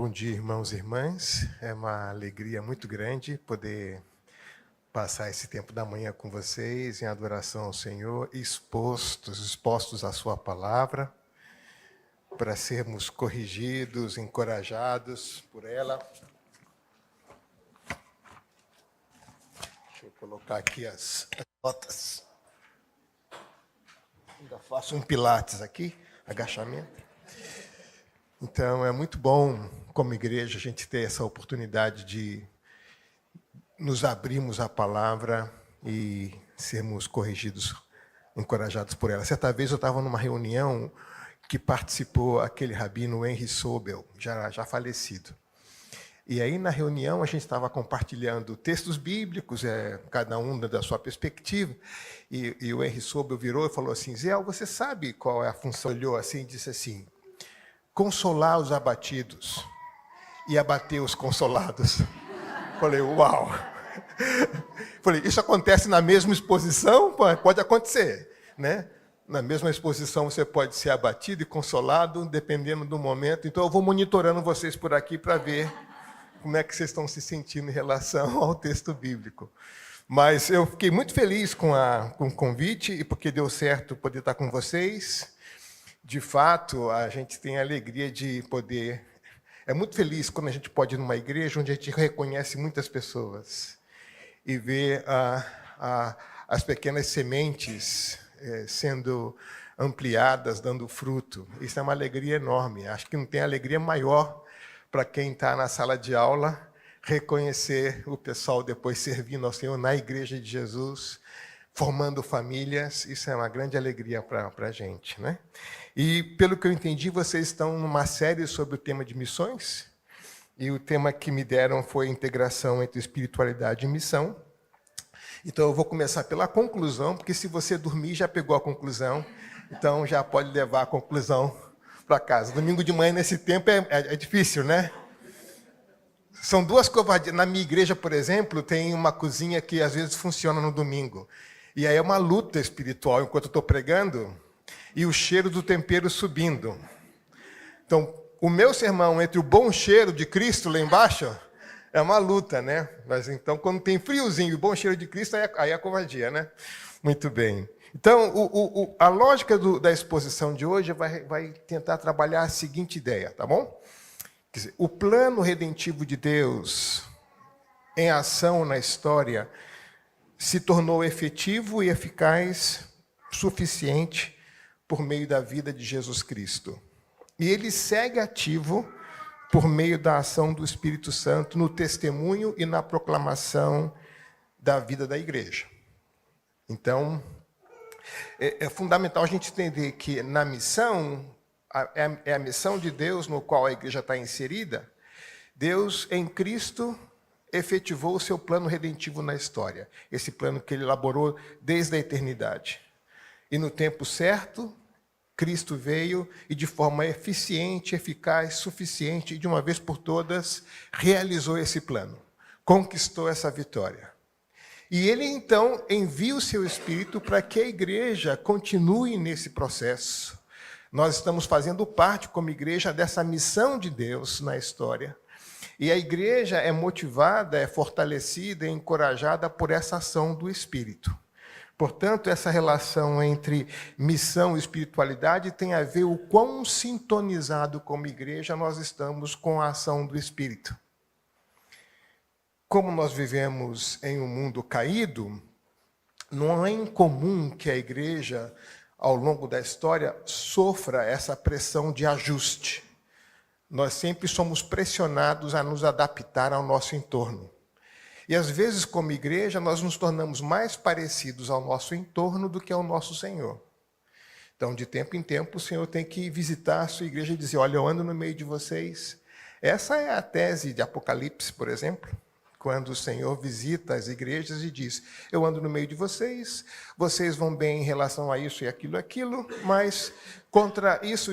Bom dia, irmãos e irmãs. É uma alegria muito grande poder passar esse tempo da manhã com vocês em adoração ao Senhor, expostos à sua palavra, para sermos corrigidos, encorajados por ela. Deixa eu colocar aqui as notas. Ainda faço um pilates aqui, agachamento. Então, é muito bom, como igreja, a gente ter essa oportunidade de nos abrirmos à palavra e sermos corrigidos, encorajados por ela. Certa vez eu estava numa reunião que participou aquele rabino Henry Sobel, já falecido. E aí, na reunião, a gente estava compartilhando textos bíblicos, cada um da sua perspectiva, e o Henry Sobel virou e falou assim: Zé, você sabe qual é a função? Olhou assim e disse assim: consolar os abatidos e abater os consolados. Falei, uau! Falei, isso acontece na mesma exposição? Pode acontecer, né? Na mesma exposição você pode ser abatido e consolado, dependendo do momento. Então eu vou monitorando vocês por aqui para ver como é que vocês estão se sentindo em relação ao texto bíblico. Mas eu fiquei muito feliz com o convite e porque deu certo poder estar com vocês. De fato, a gente tem a alegria de poder... É muito feliz quando a gente pode ir numa igreja onde a gente reconhece muitas pessoas e ver as pequenas sementes sendo ampliadas, dando fruto. Isso é uma alegria enorme. Acho que não tem alegria maior para quem está na sala de aula reconhecer o pessoal depois servindo ao Senhor na Igreja de Jesus, formando famílias. Isso é uma grande alegria para a gente, né? E, pelo que eu entendi, vocês estão numa série sobre o tema de missões, e o tema que me deram foi integração entre espiritualidade e missão. Então, eu vou começar pela conclusão, porque se você dormir, já pegou a conclusão, então já pode levar a conclusão para casa. Domingo de manhã, nesse tempo, é difícil, né? São duas covardias. Na minha igreja, por exemplo, tem uma cozinha que às vezes funciona no domingo. E aí é uma luta espiritual enquanto eu estou pregando, e o cheiro do tempero subindo. Então, o meu sermão entre o bom cheiro de Cristo lá embaixo é uma luta, né? Mas então, quando tem friozinho e o bom cheiro de Cristo, aí é covardia, né? Muito bem. Então, a lógica da exposição de hoje vai tentar trabalhar a seguinte ideia, tá bom? Quer dizer, o plano redentivo de Deus em ação na história se tornou efetivo e eficaz, suficiente, por meio da vida de Jesus Cristo. E ele segue ativo por meio da ação do Espírito Santo no testemunho e na proclamação da vida da igreja. Então, é fundamental a gente entender que na missão, é a missão de Deus no qual a igreja está inserida. Deus, em Cristo, efetivou o seu plano redentivo na história. Esse plano que ele elaborou desde a eternidade. E no tempo certo, Cristo veio e de forma eficiente, eficaz, suficiente, e de uma vez por todas, realizou esse plano. Conquistou essa vitória. E ele, então, envia o seu Espírito para que a igreja continue nesse processo. Nós estamos fazendo parte, como igreja, dessa missão de Deus na história. E a igreja é motivada, é fortalecida, é encorajada por essa ação do Espírito. Portanto, essa relação entre missão e espiritualidade tem a ver o quão sintonizado como igreja nós estamos com a ação do Espírito. Como nós vivemos em um mundo caído, não é incomum que a igreja, ao longo da história, sofra essa pressão de ajuste. Nós sempre somos pressionados a nos adaptar ao nosso entorno. E, às vezes, como igreja, nós nos tornamos mais parecidos ao nosso entorno do que ao nosso Senhor. Então, de tempo em tempo, o Senhor tem que visitar a sua igreja e dizer, olha, eu ando no meio de vocês. Essa é a tese de Apocalipse, por exemplo, quando o Senhor visita as igrejas e diz, eu ando no meio de vocês, vocês vão bem em relação a isso e aquilo, mas contra isso,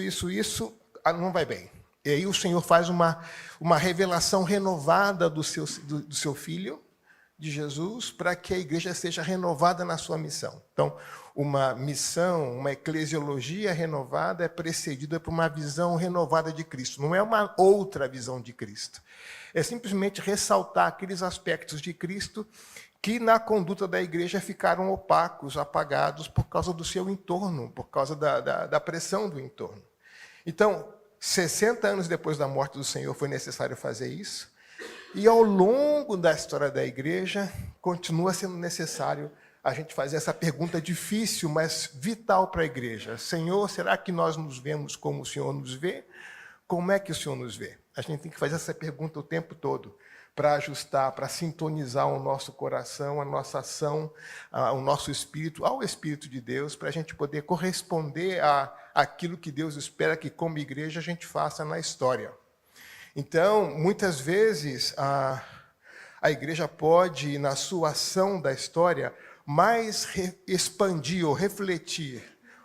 não vai bem. E aí o Senhor faz uma revelação renovada do seu Filho, de Jesus para que a igreja seja renovada na sua missão. Então, uma missão, uma eclesiologia renovada é precedida por uma visão renovada de Cristo. Não é uma outra visão de Cristo. É simplesmente ressaltar aqueles aspectos de Cristo que na conduta da igreja ficaram opacos, apagados por causa do seu entorno, por causa da pressão do entorno. Então, 60 anos depois da morte do Senhor foi necessário fazer isso, e ao longo da história da igreja continua sendo necessário a gente fazer essa pergunta difícil, mas vital para a igreja. Senhor, será que nós nos vemos como o Senhor nos vê? Como é que o Senhor nos vê? A gente tem que fazer essa pergunta o tempo todo, para ajustar, para sintonizar o nosso coração, a nossa ação, o nosso espírito, ao Espírito de Deus, para a gente poder corresponder àquilo que Deus espera que, como igreja, a gente faça na história. Então, muitas vezes, a igreja pode, na sua ação da história, mais expandir ou refletir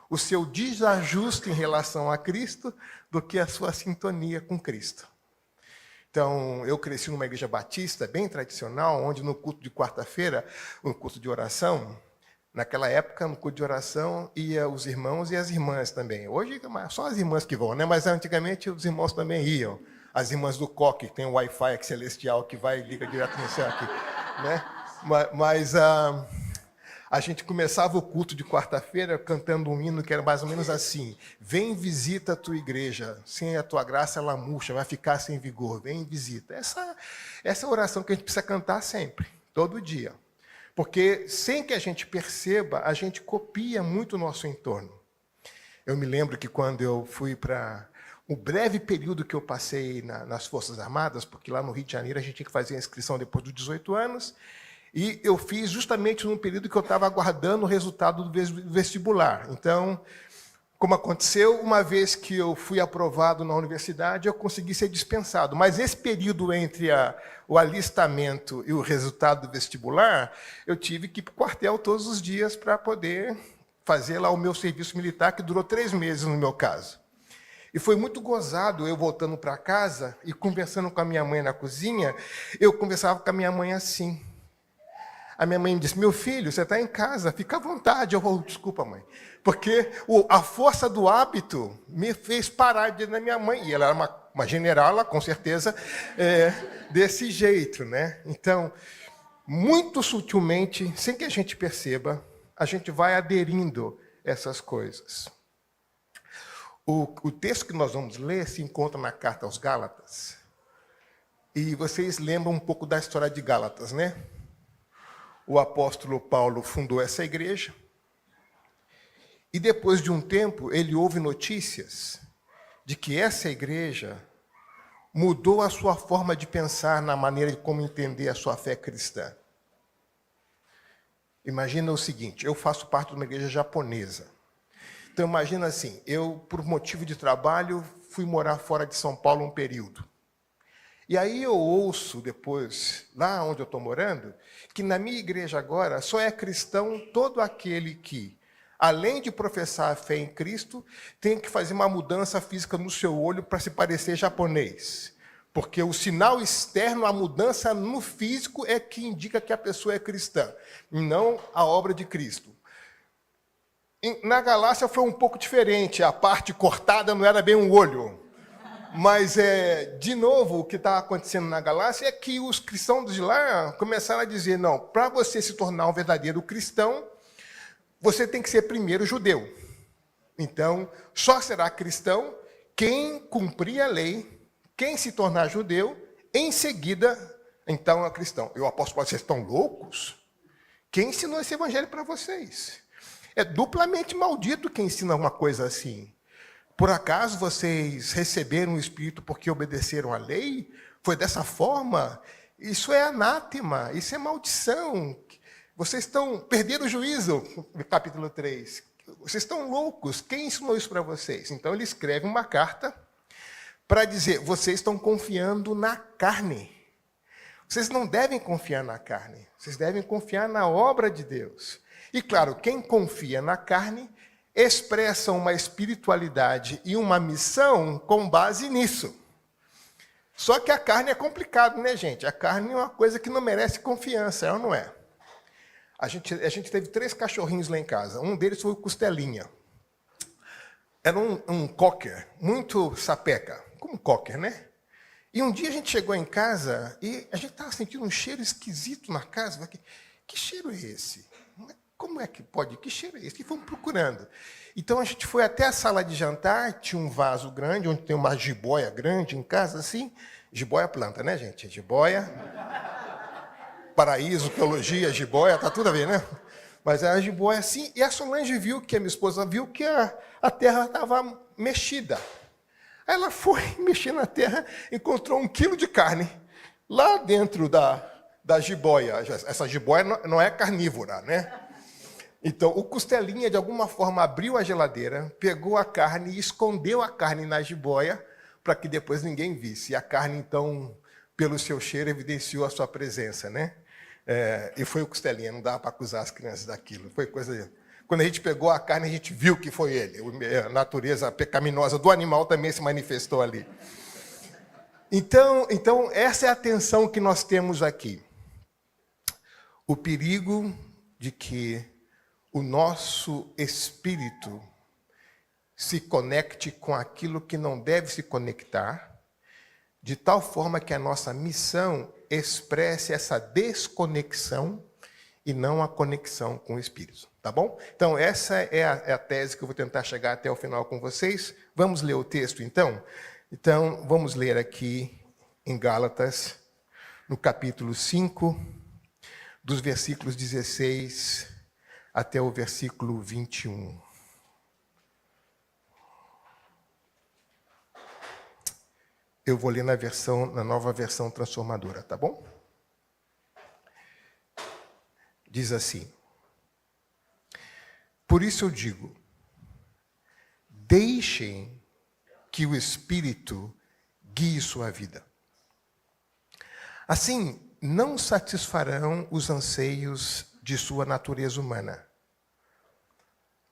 o seu desajuste em relação a Cristo do que a sua sintonia com Cristo. Então, eu cresci numa igreja batista bem tradicional, onde no culto de quarta-feira, no culto de oração, naquela época, no culto de oração, ia os irmãos e as irmãs também. Hoje, só as irmãs que vão, né? Mas antigamente os irmãos também iam. As irmãs do coque, que tem o Wi-Fi aqui celestial, que vai e liga direto no céu aqui. Né? Mas a gente começava o culto de quarta-feira cantando um hino que era mais ou menos assim: vem, visita a tua igreja, sem a tua graça ela murcha, vai ficar sem vigor, vem, visita. Essa oração que a gente precisa cantar sempre, todo dia. Porque sem que a gente perceba, a gente copia muito o nosso entorno. Eu me lembro que quando eu fui para o breve período que eu passei nas Forças Armadas, porque lá no Rio de Janeiro a gente tinha que fazer a inscrição depois dos 18 anos, e eu fiz justamente num período que eu estava aguardando o resultado do vestibular. Então, como aconteceu, uma vez que eu fui aprovado na universidade, eu consegui ser dispensado. Mas esse período entre o alistamento e o resultado do vestibular, eu tive que ir para o quartel todos os dias para poder fazer lá o meu serviço militar, que durou 3 meses no meu caso. E foi muito gozado eu voltando para casa e conversando com a minha mãe na cozinha, eu conversava com a minha mãe assim. A minha mãe me disse: meu filho, você está em casa, fica à vontade. Eu vou, desculpa, mãe. Porque a força do hábito me fez parar de ir na minha mãe. E ela era uma generala, com certeza, desse jeito. Né? Então, muito sutilmente, sem que a gente perceba, a gente vai aderindo a essas coisas. O texto que nós vamos ler se encontra na carta aos Gálatas. E vocês lembram um pouco da história de Gálatas, né? O apóstolo Paulo fundou essa igreja. E depois de um tempo, ele ouve notícias de que essa igreja mudou a sua forma de pensar na maneira de como entender a sua fé cristã. Imagina o seguinte: eu faço parte de uma igreja japonesa. Então, imagina assim, eu, por motivo de trabalho, fui morar fora de São Paulo um período. E aí eu ouço depois, lá onde eu estou morando, que na minha igreja agora só é cristão todo aquele que, além de professar a fé em Cristo, tem que fazer uma mudança física no seu olho para se parecer japonês. Porque o sinal externo, a mudança no físico, é que indica que a pessoa é cristã, e não a obra de Cristo. Na Galácia foi um pouco diferente, a parte cortada não era bem um olho. Mas, de novo, o que está acontecendo na Galácia é que os cristãos de lá começaram a dizer: não, para você se tornar um verdadeiro cristão, você tem que ser primeiro judeu. Então, só será cristão quem cumprir a lei, quem se tornar judeu, em seguida, então é cristão. E o apóstolo Paulo: vocês estão loucos? Quem ensinou esse evangelho para vocês? É duplamente maldito quem ensina uma coisa assim. Por acaso vocês receberam o Espírito porque obedeceram à lei? Foi dessa forma? Isso é anátema, isso é maldição. Vocês estão perdendo o juízo, no capítulo 3. Vocês estão loucos, quem ensinou isso para vocês? Então ele escreve uma carta para dizer: vocês estão confiando na carne. Vocês não devem confiar na carne, vocês devem confiar na obra de Deus. E claro, quem confia na carne expressa uma espiritualidade e uma missão com base nisso. Só que a carne é complicado, né, gente? A carne é uma coisa que não merece confiança, é ou não é? A gente teve 3 cachorrinhos lá em casa. Um deles foi o Costelinha. Era um cocker, muito sapeca, como um cocker, né? E um dia a gente chegou em casa e a gente estava sentindo um cheiro esquisito na casa. Que cheiro é esse? Como é que pode? Que cheiro é esse? E fomos procurando. Então a gente foi até a sala de jantar, tinha um vaso grande, onde tem uma jiboia grande em casa, assim. Jiboia é planta, né, gente? Jiboia, paraíso, teologia, jiboia, tá tudo a ver, né? Mas era a jiboia assim, e a Solange viu, que a minha esposa viu, que a terra estava mexida. Aí ela foi mexer na terra, encontrou 1 quilo de carne lá dentro da jiboia. Essa jiboia não é carnívora, né? Então, o Costelinha, de alguma forma, abriu a geladeira, pegou a carne e escondeu a carne na jiboia para que depois ninguém visse. E a carne, então, pelo seu cheiro, evidenciou a sua presença, né? E foi o Costelinha, não dava para acusar as crianças daquilo. Foi coisa... Quando a gente pegou a carne, a gente viu que foi ele. A natureza pecaminosa do animal também se manifestou ali. Então, essa é a tensão que nós temos aqui. O perigo de que o nosso espírito se conecte com aquilo que não deve se conectar, de tal forma que a nossa missão expresse essa desconexão e não a conexão com o Espírito. Tá bom? Então, essa é a tese que eu vou tentar chegar até o final com vocês. Vamos ler o texto, então? Então, vamos ler aqui em Gálatas, no capítulo 5, dos versículos 16 até o versículo 21. Eu vou ler na nova versão transformadora, tá bom? Diz assim: por isso eu digo, deixem que o Espírito guie sua vida. Assim, não satisfarão os anseios de sua natureza humana.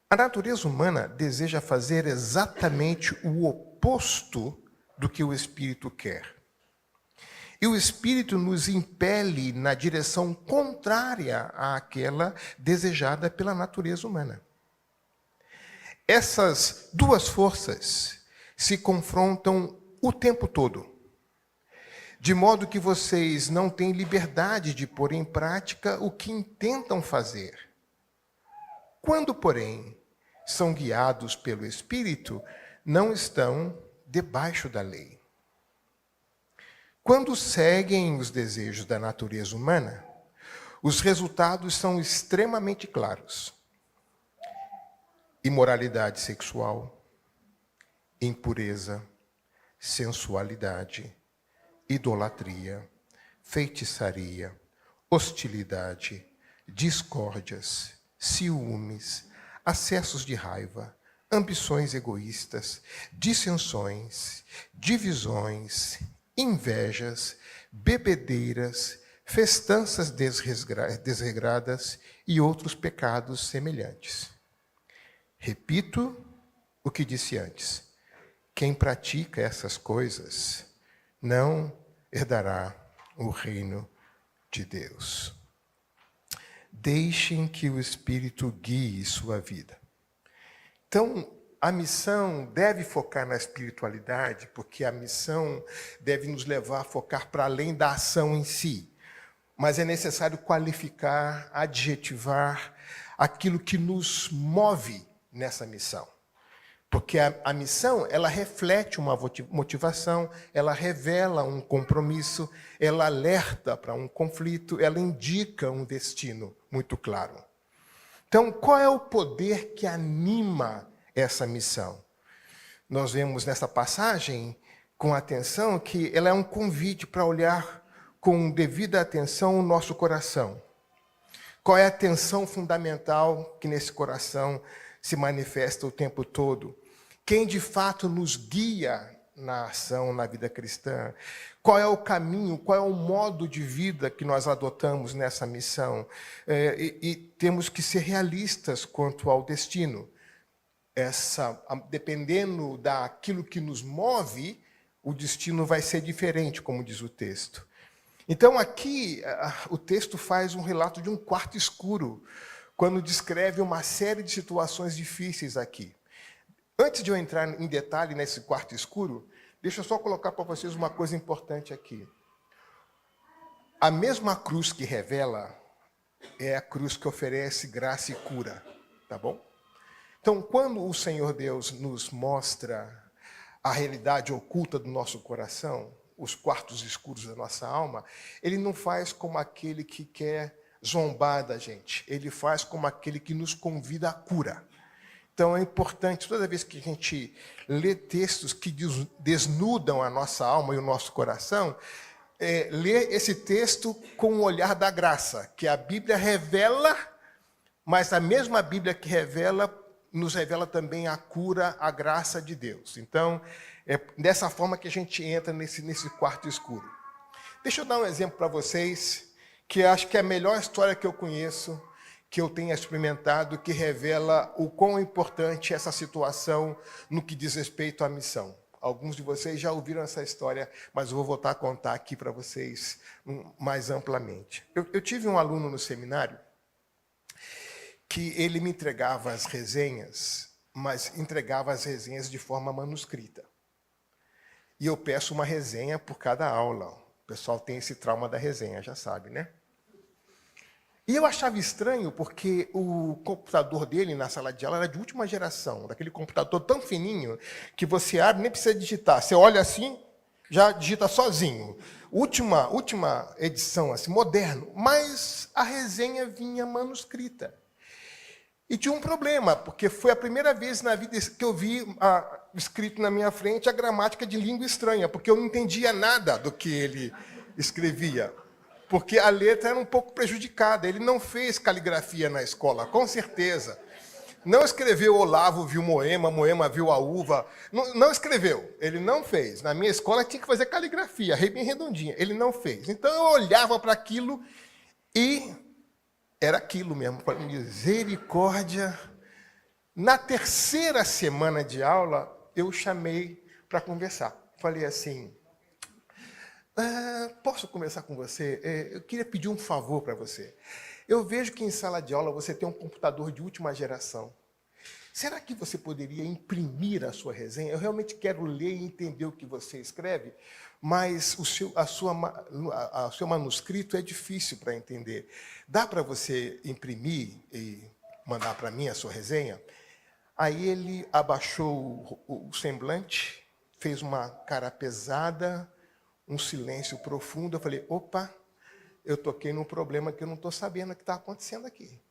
A natureza humana deseja fazer exatamente o oposto do que o Espírito quer. E o Espírito nos impele na direção contrária àquela desejada pela natureza humana. Essas duas forças se confrontam o tempo todo, de modo que vocês não têm liberdade de pôr em prática o que intentam fazer. Quando, porém, são guiados pelo Espírito, não estão debaixo da lei. Quando seguem os desejos da natureza humana, os resultados são extremamente claros: imoralidade sexual, impureza, sensualidade, idolatria, feitiçaria, hostilidade, discórdias, ciúmes, acessos de raiva, ambições egoístas, dissensões, divisões, invejas, bebedeiras, festanças desregradas e outros pecados semelhantes. Repito o que disse antes: quem pratica essas coisas não herdará o reino de Deus. Deixem que o Espírito guie sua vida. Então, a missão deve focar na espiritualidade, porque a missão deve nos levar a focar para além da ação em si. Mas é necessário qualificar, adjetivar aquilo que nos move nessa missão. Porque a missão, ela reflete uma motivação, ela revela um compromisso, ela alerta para um conflito, ela indica um destino muito claro. Então, qual é o poder que anima essa missão? Nós vemos nessa passagem, com atenção, que ela é um convite para olhar com devida atenção o nosso coração. Qual é a tensão fundamental que nesse coração se manifesta o tempo todo? Quem de fato nos guia na ação, na vida cristã? Qual é o caminho, qual é o modo de vida que nós adotamos nessa missão? E temos que ser realistas quanto ao destino. Dependendo daquilo que nos move, o destino vai ser diferente, como diz o texto. Então, aqui, o texto faz um relato de um quarto escuro, quando descreve uma série de situações difíceis aqui. Antes de eu entrar em detalhe nesse quarto escuro, deixa eu só colocar para vocês uma coisa importante aqui. A mesma cruz que revela é a cruz que oferece graça e cura, tá bom? Então, quando o Senhor Deus nos mostra a realidade oculta do nosso coração, os quartos escuros da nossa alma, ele não faz como aquele que quer zombar da gente, ele faz como aquele que nos convida à cura. Então é importante, toda vez que a gente lê textos que desnudam a nossa alma e o nosso coração, ler esse texto com o olhar da graça, que a Bíblia revela, mas a mesma Bíblia que revela, nos revela também a cura, a graça de Deus. Então, é dessa forma que a gente entra nesse quarto escuro. Deixa eu dar um exemplo para vocês, que acho que é a melhor história que eu conheço, que eu tenha experimentado, que revela o quão importante é essa situação no que diz respeito à missão. Alguns de vocês já ouviram essa história, mas eu vou voltar a contar aqui para vocês mais amplamente. Eu tive um aluno no seminário que ele me entregava as resenhas, mas entregava as resenhas de forma manuscrita. E eu peço uma resenha por cada aula. O pessoal tem esse trauma da resenha, já sabe, né? E eu achava estranho porque o computador dele na sala de aula era de última geração, daquele computador tão fininho que você abre, nem precisa digitar. Você olha assim, já digita sozinho. Última edição, assim, moderno. Mas a resenha vinha manuscrita. E tinha um problema, porque foi a primeira vez na vida que eu vi escrito na minha frente a gramática de língua estranha, porque eu não entendia nada do que ele escrevia. Porque a letra era um pouco prejudicada. Ele não fez caligrafia na escola, com certeza. Não escreveu Olavo viu Moema, Moema viu a uva. Não escreveu, ele não fez. Na minha escola tinha que fazer caligrafia, bem redondinha. Ele não fez. Então eu olhava para aquilo e era aquilo mesmo. Misericórdia. Na terceira semana de aula, eu chamei para conversar. Falei assim... posso conversar com você? Eu queria pedir um favor para você. Eu vejo que em sala de aula você tem um computador de última geração. Será que você poderia imprimir a sua resenha? Eu realmente quero ler e entender o que você escreve, mas o seu manuscrito é difícil para entender. Dá para você imprimir e mandar para mim a sua resenha? Aí ele abaixou o semblante, fez uma cara pesada, um silêncio profundo. Eu falei, opa, eu toquei num problema que eu não estou sabendo o que está acontecendo aqui.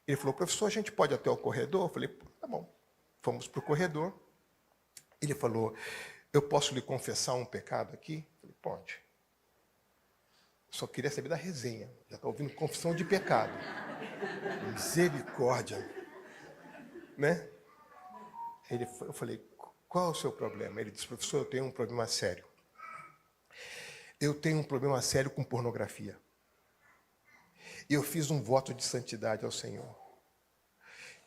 Ele falou, professor, a gente pode ir até o corredor? Eu falei, tá bom. Fomos para o corredor. Ele falou, eu posso lhe confessar um pecado aqui? Eu falei, pode. Só queria saber da resenha. Já está ouvindo confissão de pecado. Misericórdia. Né? Eu falei, qual é o seu problema? Ele disse, professor, eu tenho um problema sério. Eu tenho um problema sério com pornografia. E eu fiz um voto de santidade ao Senhor.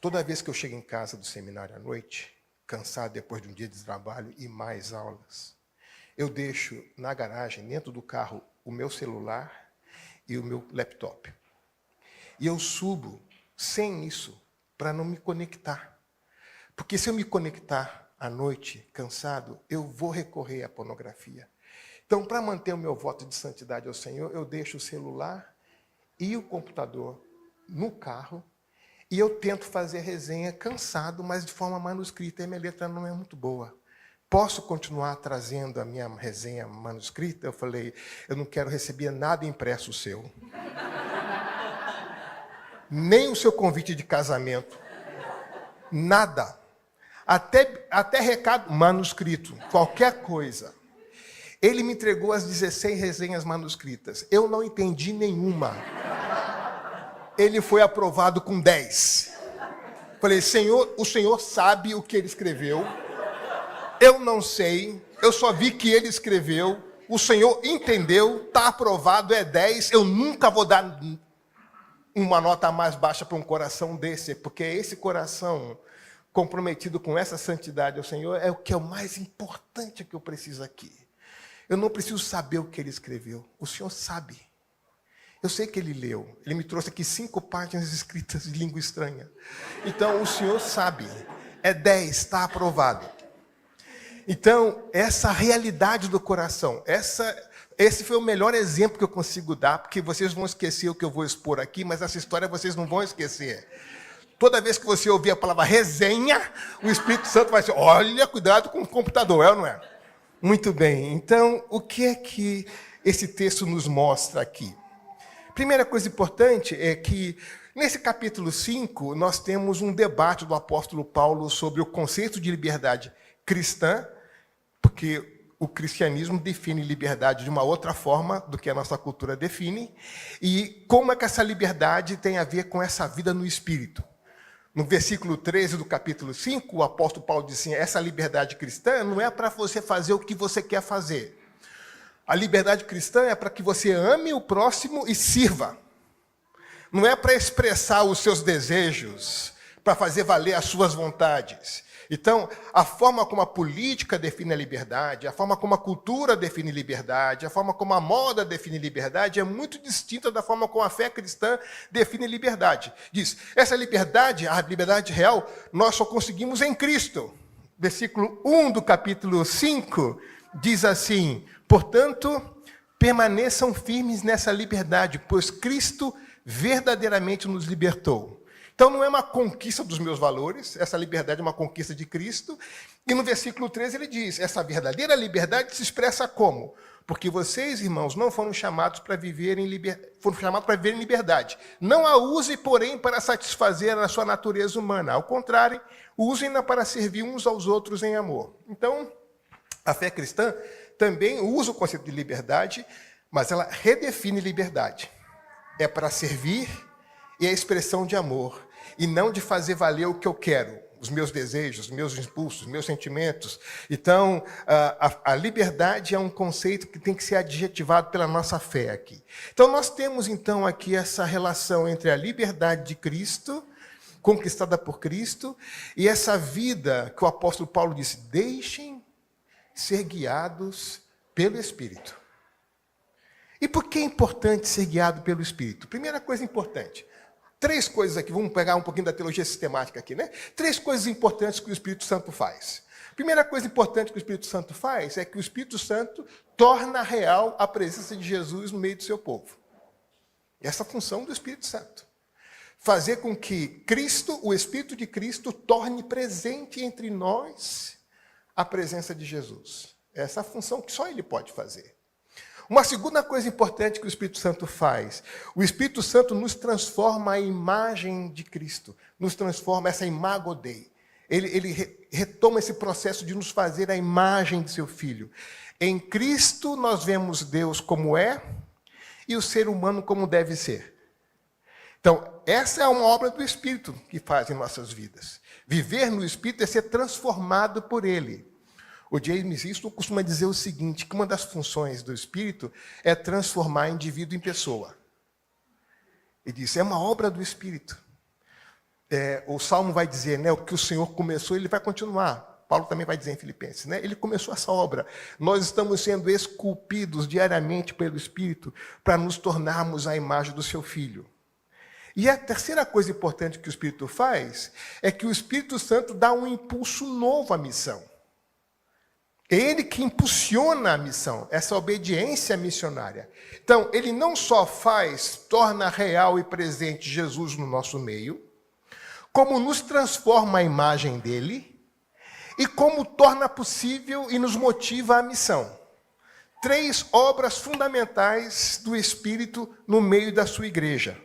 Toda vez que eu chego em casa do seminário à noite, cansado depois de um dia de trabalho e mais aulas, eu deixo na garagem, dentro do carro, o meu celular e o meu laptop. E eu subo sem isso, para não me conectar. Porque se eu me conectar à noite, cansado, eu vou recorrer à pornografia. Então, para manter o meu voto de santidade ao Senhor, eu deixo o celular e o computador no carro e eu tento fazer resenha cansado, mas de forma manuscrita, e a minha letra não é muito boa. Posso continuar trazendo a minha resenha manuscrita? Eu falei, eu não quero receber nada impresso seu. Nem o seu convite de casamento. Nada. Até recado manuscrito, qualquer coisa. Ele me entregou as 16 resenhas manuscritas. Eu não entendi nenhuma. Ele foi aprovado com 10. Falei, Senhor, o Senhor sabe o que ele escreveu. Eu não sei. Eu só vi que ele escreveu. O Senhor entendeu. Está aprovado, é 10. Eu nunca vou dar uma nota mais baixa para um coração desse, porque é esse coração comprometido com essa santidade ao Senhor, é o que é o mais importante que eu preciso aqui. Eu não preciso saber o que ele escreveu. O Senhor sabe. Eu sei que ele leu. Ele me trouxe aqui 5 páginas escritas de língua estranha. Então, o Senhor sabe. É 10, está aprovado. Então, essa realidade do coração, esse foi o melhor exemplo que eu consigo dar, porque vocês vão esquecer o que eu vou expor aqui, mas essa história vocês não vão esquecer. Toda vez que você ouvir a palavra resenha, o Espírito Santo vai dizer, olha, cuidado com o computador, é ou não é? Muito bem. Então, o que é que esse texto nos mostra aqui? Primeira coisa importante é que, nesse capítulo 5, nós temos um debate do apóstolo Paulo sobre o conceito de liberdade cristã, porque o cristianismo define liberdade de uma outra forma do que a nossa cultura define, e como é que essa liberdade tem a ver com essa vida no Espírito. No versículo 13 do capítulo 5, o apóstolo Paulo diz assim, essa liberdade cristã não é para você fazer o que você quer fazer. A liberdade cristã é para que você ame o próximo e sirva. Não é para expressar os seus desejos, para fazer valer as suas vontades. Então, a forma como a política define a liberdade, a forma como a cultura define liberdade, a forma como a moda define liberdade é muito distinta da forma como a fé cristã define liberdade. Diz, essa liberdade, a liberdade real, nós só conseguimos em Cristo. Versículo 1 do capítulo 5 diz assim, portanto, permaneçam firmes nessa liberdade, pois Cristo verdadeiramente nos libertou. Então, não é uma conquista dos meus valores, essa liberdade é uma conquista de Cristo. E no versículo 13 ele diz, essa verdadeira liberdade se expressa como? Porque vocês, irmãos, não foram chamados para viver em liberdade. Não a use, porém, para satisfazer a sua natureza humana. Ao contrário, usem-na para servir uns aos outros em amor. Então, a fé cristã também usa o conceito de liberdade, mas ela redefine liberdade. É para servir e a expressão de amor, e não de fazer valer o que eu quero, os meus desejos, os meus impulsos, os meus sentimentos. Então, a liberdade é um conceito que tem que ser adjetivado pela nossa fé aqui. Então, nós temos, então, aqui essa relação entre a liberdade de Cristo, conquistada por Cristo, e essa vida que o apóstolo Paulo disse, deixem ser guiados pelo Espírito. E por que é importante ser guiado pelo Espírito? Primeira coisa importante, 3 coisas aqui, vamos pegar um pouquinho da teologia sistemática aqui, né? 3 coisas importantes que o Espírito Santo faz. Primeira coisa importante que o Espírito Santo faz é que o Espírito Santo torna real a presença de Jesus no meio do seu povo. Essa é a função do Espírito Santo. Fazer com que Cristo, o Espírito de Cristo, torne presente entre nós a presença de Jesus. Essa é a função que só Ele pode fazer. Uma segunda coisa importante que o Espírito Santo faz, o Espírito Santo nos transforma a imagem de Cristo, nos transforma essa imago Dei. Ele retoma esse processo de nos fazer a imagem de seu Filho. Em Cristo nós vemos Deus como é e o ser humano como deve ser. Então, essa é uma obra do Espírito que faz em nossas vidas. Viver no Espírito é ser transformado por Ele. O James Easton costuma dizer o seguinte, que uma das funções do Espírito é transformar indivíduo em pessoa. Ele diz, é uma obra do Espírito. O Salmo vai dizer, né, o que o Senhor começou, Ele vai continuar. Paulo também vai dizer em Filipenses, né? Ele começou essa obra. Nós estamos sendo esculpidos diariamente pelo Espírito para nos tornarmos a imagem do seu Filho. E a terceira coisa importante que o Espírito faz é que o Espírito Santo dá um impulso novo à missão. É Ele que impulsiona a missão, essa obediência missionária. Então, Ele não só torna real e presente Jesus no nosso meio, como nos transforma a imagem dEle, e como torna possível e nos motiva a missão. 3 obras fundamentais do Espírito no meio da sua igreja.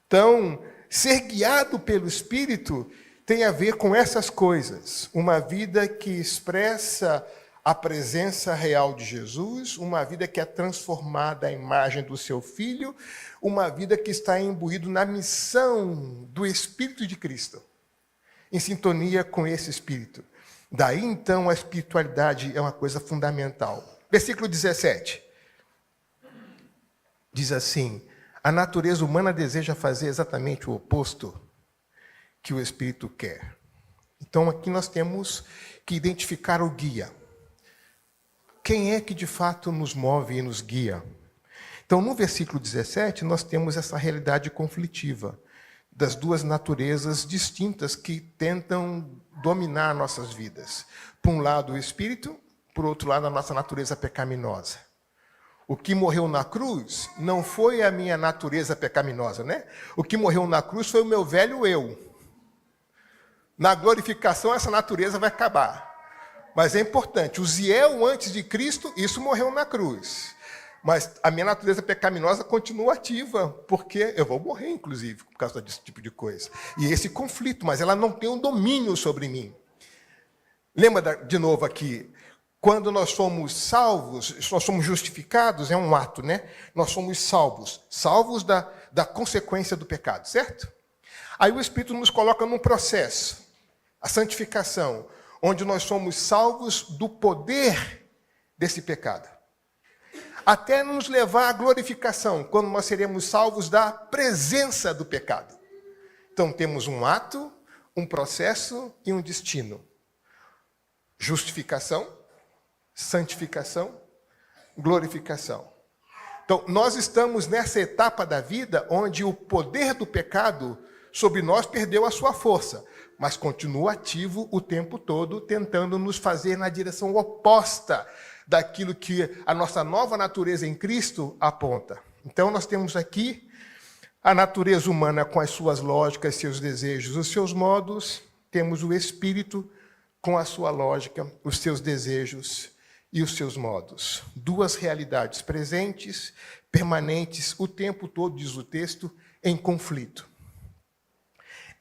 Então, ser guiado pelo Espírito tem a ver com essas coisas. Uma vida que expressa a presença real de Jesus, uma vida que é transformada à imagem do seu Filho, uma vida que está imbuído na missão do Espírito de Cristo, em sintonia com esse Espírito. Daí, então, a espiritualidade é uma coisa fundamental. Versículo 17. Diz assim, a natureza humana deseja fazer exatamente o oposto que o Espírito quer. Então, aqui nós temos que identificar o guia. Quem é que, de fato, nos move e nos guia? Então, no versículo 17, nós temos essa realidade conflitiva das duas naturezas distintas que tentam dominar nossas vidas. Por um lado, o Espírito, por outro lado, a nossa natureza pecaminosa. O que morreu na cruz não foi a minha natureza pecaminosa, né? O que morreu na cruz foi o meu velho eu. Na glorificação, essa natureza vai acabar. Mas é importante, o Ziel antes de Cristo, isso morreu na cruz. Mas a minha natureza pecaminosa continua ativa, porque eu vou morrer, inclusive, por causa desse tipo de coisa. E esse conflito, mas ela não tem um domínio sobre mim. Lembra de novo aqui, quando nós somos salvos, nós somos justificados, é um ato, né? Nós somos salvos da consequência do pecado, certo? Aí o Espírito nos coloca num processo, a santificação, onde nós somos salvos do poder desse pecado. Até nos levar à glorificação, quando nós seremos salvos da presença do pecado. Então temos um ato, um processo e um destino. Justificação, santificação, glorificação. Então nós estamos nessa etapa da vida onde o poder do pecado sobre nós perdeu a sua força, mas continua ativo o tempo todo, tentando nos fazer na direção oposta daquilo que a nossa nova natureza em Cristo aponta. Então nós temos aqui a natureza humana com as suas lógicas, seus desejos, os seus modos. Temos o Espírito com a sua lógica, os seus desejos e os seus modos. Duas realidades presentes, permanentes, o tempo todo, diz o texto, em conflito.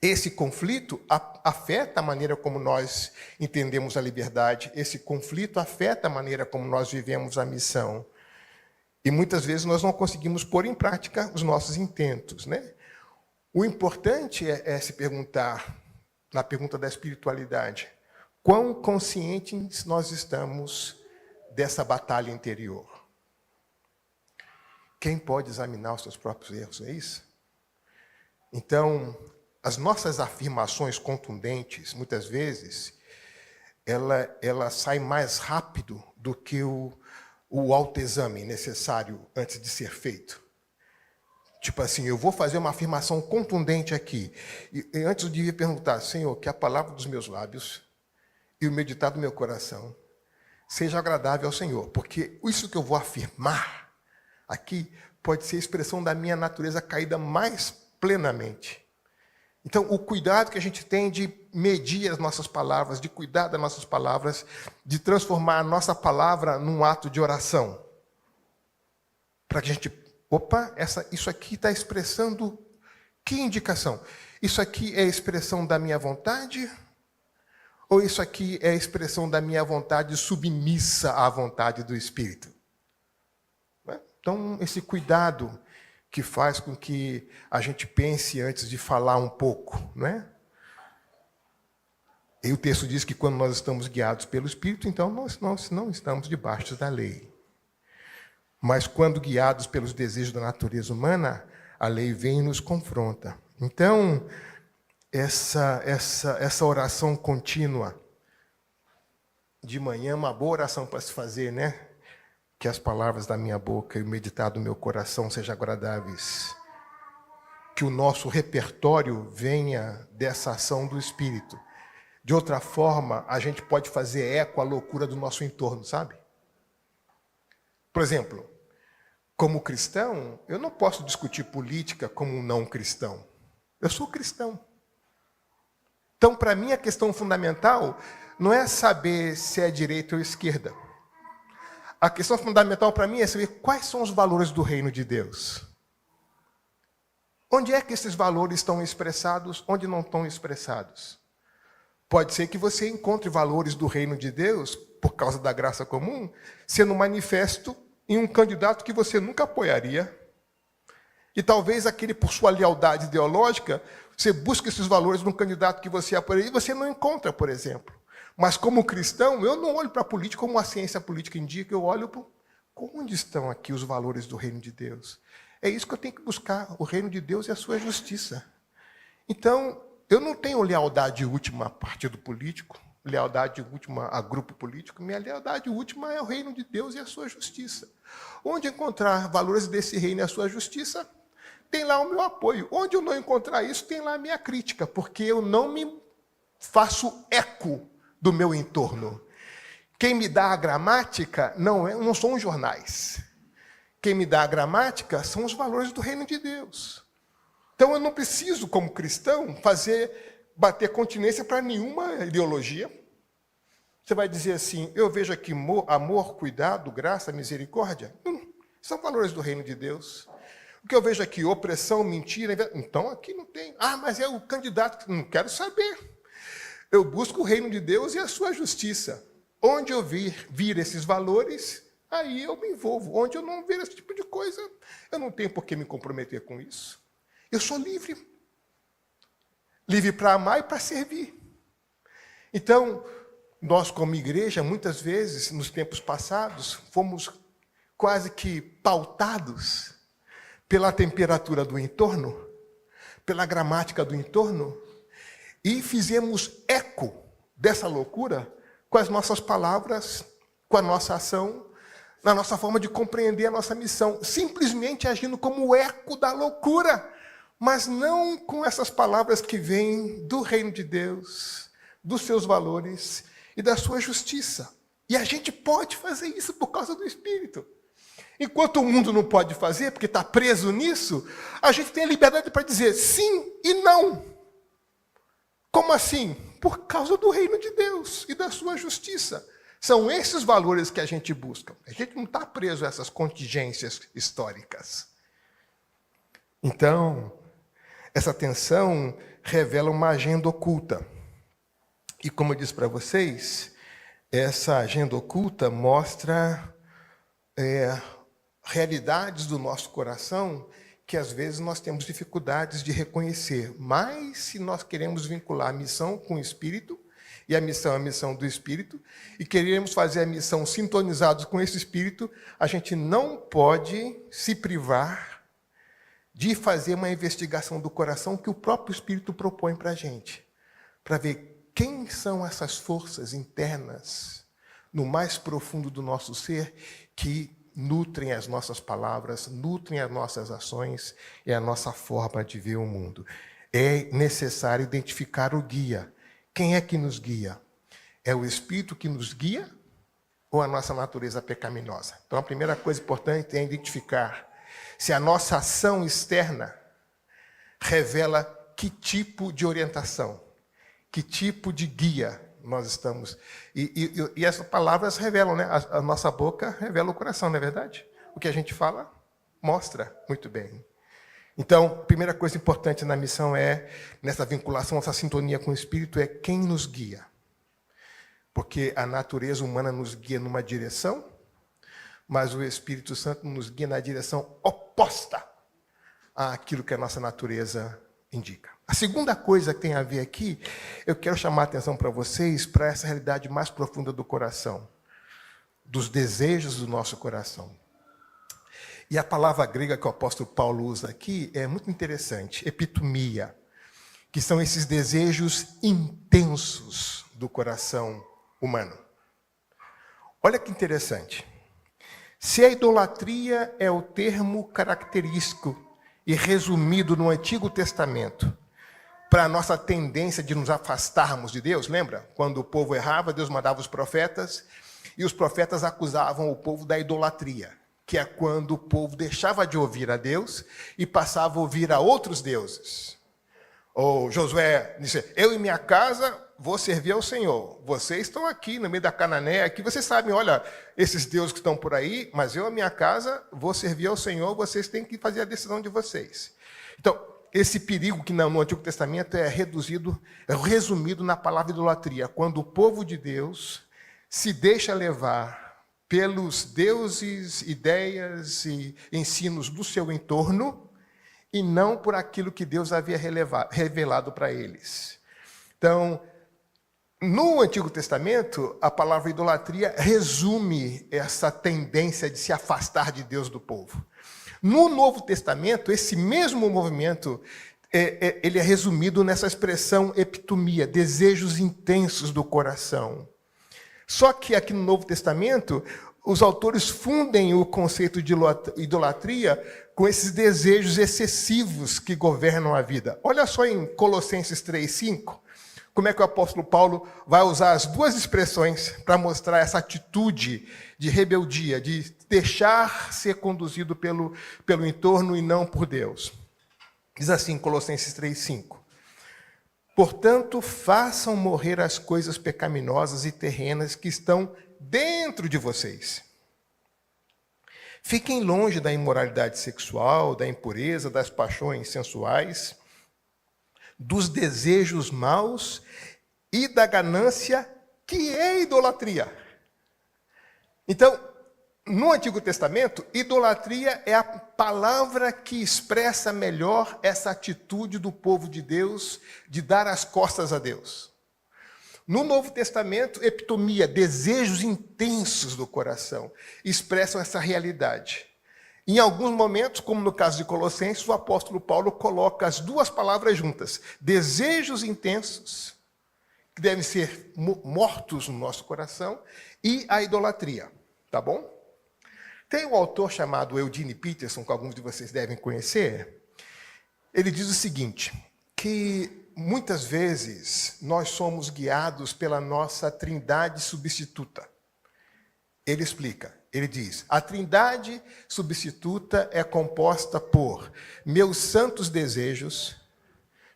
Esse conflito afeta a maneira como nós entendemos a liberdade, esse conflito afeta a maneira como nós vivemos a missão. E muitas vezes nós não conseguimos pôr em prática os nossos intentos, né? O importante é se perguntar, na pergunta da espiritualidade, quão conscientes nós estamos dessa batalha interior? Quem pode examinar os seus próprios erros, é isso? Então, as nossas afirmações contundentes, muitas vezes, ela sai mais rápido do que o autoexame necessário antes de ser feito. Tipo assim, eu vou fazer uma afirmação contundente aqui. E antes eu devia perguntar, Senhor, que a palavra dos meus lábios e o meditar do meu coração seja agradável ao Senhor. Porque isso que eu vou afirmar aqui pode ser a expressão da minha natureza caída mais plenamente. Então, o cuidado que a gente tem de medir as nossas palavras, de cuidar das nossas palavras, de transformar a nossa palavra num ato de oração. Para que a gente... isso aqui está expressando que indicação? Isso aqui é a expressão da minha vontade? Ou isso aqui é a expressão da minha vontade submissa à vontade do Espírito? Então, esse cuidado que faz com que a gente pense antes de falar um pouco, não é? E o texto diz que quando nós estamos guiados pelo Espírito, então nós não estamos debaixo da lei. Mas quando guiados pelos desejos da natureza humana, a lei vem e nos confronta. Então, essa oração contínua de manhã é uma boa oração para se fazer, né? Que as palavras da minha boca e o meditar do meu coração sejam agradáveis. Que o nosso repertório venha dessa ação do Espírito. De outra forma, a gente pode fazer eco à loucura do nosso entorno, sabe? Por exemplo, como cristão, eu não posso discutir política como um não cristão. Eu sou cristão. Então, para mim, a questão fundamental não é saber se é direita ou esquerda. A questão fundamental para mim é saber quais são os valores do reino de Deus. Onde é que esses valores estão expressados, onde não estão expressados? Pode ser que você encontre valores do reino de Deus, por causa da graça comum, sendo manifesto em um candidato que você nunca apoiaria. E talvez aquele, por sua lealdade ideológica, você busca esses valores num candidato que você apoiaria e você não encontra, por exemplo. Mas como cristão, eu não olho para a política como a ciência política indica, eu olho para onde estão aqui os valores do reino de Deus. É isso que eu tenho que buscar, o reino de Deus e a sua justiça. Então, Eu não tenho lealdade última a partido político, lealdade última a grupo político. Minha lealdade última é o reino de Deus e a sua justiça. Onde encontrar valores desse reino e a sua justiça, tem lá o meu apoio. Onde eu não encontrar isso, tem lá a minha crítica, porque eu não me faço eco do meu entorno. Quem me dá a gramática não são os jornais. Quem me dá a gramática são os valores do reino de Deus. Então eu não preciso, como cristão, bater continência para nenhuma ideologia. Você vai dizer assim, eu vejo aqui amor, cuidado, graça, misericórdia. São valores do reino de Deus. O que eu vejo aqui, opressão, mentira, então aqui não tem. Mas é o candidato, não quero saber. Eu busco o reino de Deus e a sua justiça. Onde eu vir esses valores, aí eu me envolvo. Onde eu não ver esse tipo de coisa, eu não tenho por que me comprometer com isso. Eu sou livre. Livre para amar e para servir. Então, nós como igreja, muitas vezes, nos tempos passados, fomos quase que pautados pela temperatura do entorno, pela gramática do entorno, e fizemos eco dessa loucura com as nossas palavras, com a nossa ação, na nossa forma de compreender a nossa missão, simplesmente agindo como eco da loucura, mas não com essas palavras que vêm do reino de Deus, dos seus valores e da sua justiça. E a gente pode fazer isso por causa do Espírito. Enquanto o mundo não pode fazer, porque está preso nisso, a gente tem a liberdade para dizer sim e não. Como assim? Por causa do reino de Deus e da sua justiça. São esses valores que a gente busca. A gente não está preso a essas contingências históricas. Então, essa tensão revela uma agenda oculta. E como eu disse para vocês, essa agenda oculta mostra realidades do nosso coração que às vezes nós temos dificuldades de reconhecer. Mas se nós queremos vincular a missão com o Espírito, e a missão é a missão do Espírito, e queremos fazer a missão sintonizados com esse Espírito, a gente não pode se privar de fazer uma investigação do coração que o próprio Espírito propõe para a gente, para ver quem são essas forças internas no mais profundo do nosso ser que nutrem as nossas palavras, nutrem as nossas ações e a nossa forma de ver o mundo. É necessário identificar o guia. Quem é que nos guia? É o Espírito que nos guia ou a nossa natureza pecaminosa? Então, a primeira coisa importante é identificar se a nossa ação externa revela que tipo de orientação, que tipo de guia nós estamos. E essas palavras revelam, né? A nossa boca revela o coração, não é verdade? O que a gente fala mostra muito bem. Então, a primeira coisa importante na missão nessa vinculação, essa sintonia com o Espírito, é quem nos guia. Porque a natureza humana nos guia numa direção, mas o Espírito Santo nos guia na direção oposta àquilo que a nossa natureza indica. A segunda coisa que tem a ver aqui, eu quero chamar a atenção para vocês para essa realidade mais profunda do coração, dos desejos do nosso coração. E a palavra grega que o apóstolo Paulo usa aqui é muito interessante, epitomia, que são esses desejos intensos do coração humano. Olha que interessante. Se a idolatria é o termo característico e resumido no Antigo Testamento para a nossa tendência de nos afastarmos de Deus, lembra? Quando o povo errava, Deus mandava os profetas, e os profetas acusavam o povo da idolatria, que é quando o povo deixava de ouvir a Deus e passava a ouvir a outros deuses. Ou Josué disse, eu e minha casa vou servir ao Senhor. Vocês estão aqui no meio da Cananéia, aqui vocês sabem, olha, esses deuses que estão por aí, mas eu e minha casa vou servir ao Senhor, vocês têm que fazer a decisão de vocês. Então, esse perigo que no Antigo Testamento é resumido na palavra idolatria, quando o povo de Deus se deixa levar pelos deuses, ideias e ensinos do seu entorno e não por aquilo que Deus havia revelado para eles. Então, no Antigo Testamento, a palavra idolatria resume essa tendência de se afastar de Deus do povo. No Novo Testamento, esse mesmo movimento ele é resumido nessa expressão epitomia, desejos intensos do coração. Só que aqui no Novo Testamento, os autores fundem o conceito de idolatria com esses desejos excessivos que governam a vida. Olha só em Colossenses 3:5, como é que o apóstolo Paulo vai usar as duas expressões para mostrar essa atitude de rebeldia, de deixar ser conduzido pelo entorno e não por Deus. Diz assim, Colossenses 3:5. Portanto, façam morrer as coisas pecaminosas e terrenas que estão dentro de vocês. Fiquem longe da imoralidade sexual, da impureza, das paixões sensuais, dos desejos maus e da ganância, que é idolatria. Então, no Antigo Testamento, idolatria é a palavra que expressa melhor essa atitude do povo de Deus de dar as costas a Deus. No Novo Testamento, epitomia, desejos intensos do coração, expressam essa realidade. Em alguns momentos, como no caso de Colossenses, o apóstolo Paulo coloca as duas palavras juntas. Desejos intensos, que devem ser mortos no nosso coração, e a idolatria. Tá bom? Tem um autor chamado Eugene Peterson, que alguns de vocês devem conhecer. Ele diz o seguinte, que muitas vezes nós somos guiados pela nossa trindade substituta. Ele explica, ele diz, a trindade substituta é composta por meus santos desejos,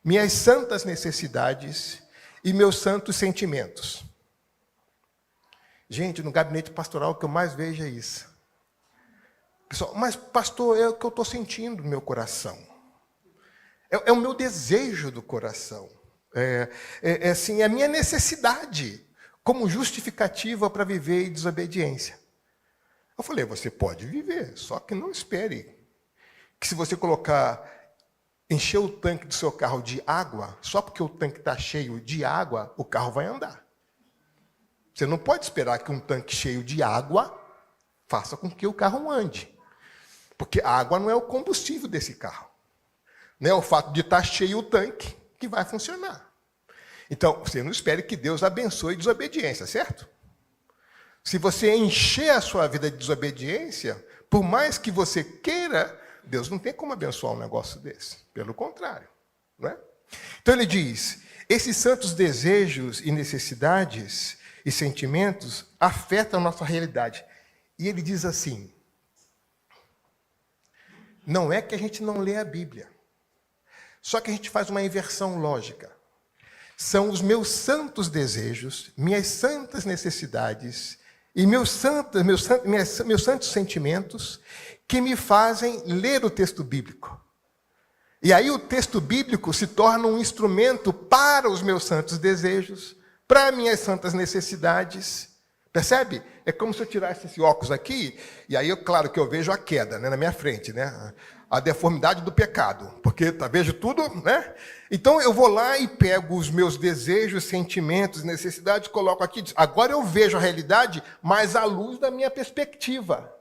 minhas santas necessidades e meus santos sentimentos. Gente, no gabinete pastoral o que eu mais vejo é isso. Pessoal, mas pastor, é o que eu estou sentindo no meu coração. É o meu desejo do coração. Assim, é a minha necessidade como justificativa para viver em desobediência. Eu falei, você pode viver, só que não espere que se você encher o tanque do seu carro de água, só porque o tanque está cheio de água, o carro vai andar. Você não pode esperar que um tanque cheio de água faça com que o carro ande. Porque a água não é o combustível desse carro. Não é o fato de estar cheio o tanque que vai funcionar. Então, você não espere que Deus abençoe a desobediência, certo? Se você encher a sua vida de desobediência, por mais que você queira, Deus não tem como abençoar um negócio desse. Pelo contrário. Não é? Então ele diz, esses santos desejos e necessidades e sentimentos afetam a nossa realidade. E ele diz assim, não é que a gente não lê a Bíblia, só que a gente faz uma inversão lógica. São os meus santos desejos, minhas santas necessidades e meus santos sentimentos que me fazem ler o texto bíblico. E aí o texto bíblico se torna um instrumento para os meus santos desejos, para minhas santas necessidades. Percebe? É como se eu tirasse esse óculos aqui, e aí, claro que eu vejo a queda, né, na minha frente, né? A deformidade do pecado, porque vejo tudo, né? Então eu vou lá e pego os meus desejos, sentimentos, necessidades, coloco aqui. Agora eu vejo a realidade, mas à luz da minha perspectiva.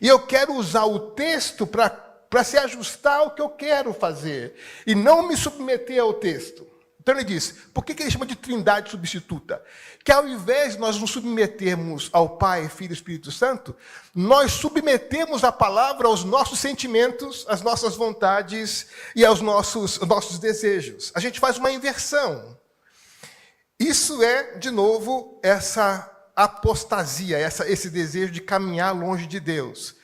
E eu quero usar o texto para se ajustar ao que eu quero fazer, e não me submeter ao texto. Então ele diz, por que ele chama de trindade substituta? Que ao invés de nós nos submetermos ao Pai, Filho e Espírito Santo, nós submetemos a palavra aos nossos sentimentos, às nossas vontades e aos nossos desejos. A gente faz uma inversão. Isso é, de novo, essa apostasia, esse desejo de caminhar longe de Deus.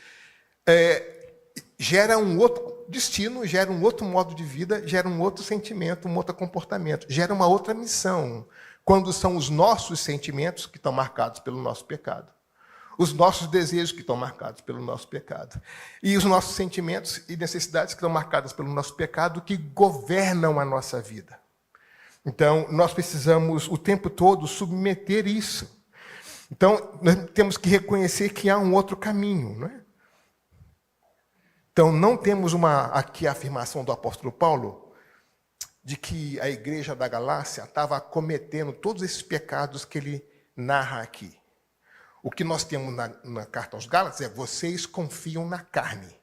Gera um outro destino, gera um outro modo de vida, gera um outro sentimento, um outro comportamento, gera uma outra missão, quando são os nossos sentimentos que estão marcados pelo nosso pecado, os nossos desejos que estão marcados pelo nosso pecado, e os nossos sentimentos e necessidades que estão marcadas pelo nosso pecado que governam a nossa vida. Então, nós precisamos o tempo todo submeter isso. Então, nós temos que reconhecer que há um outro caminho, não é? Então, não temos aqui a afirmação do apóstolo Paulo de que a igreja da Galácia estava cometendo todos esses pecados que ele narra aqui. O que nós temos na carta aos Gálatas é vocês confiam na carne.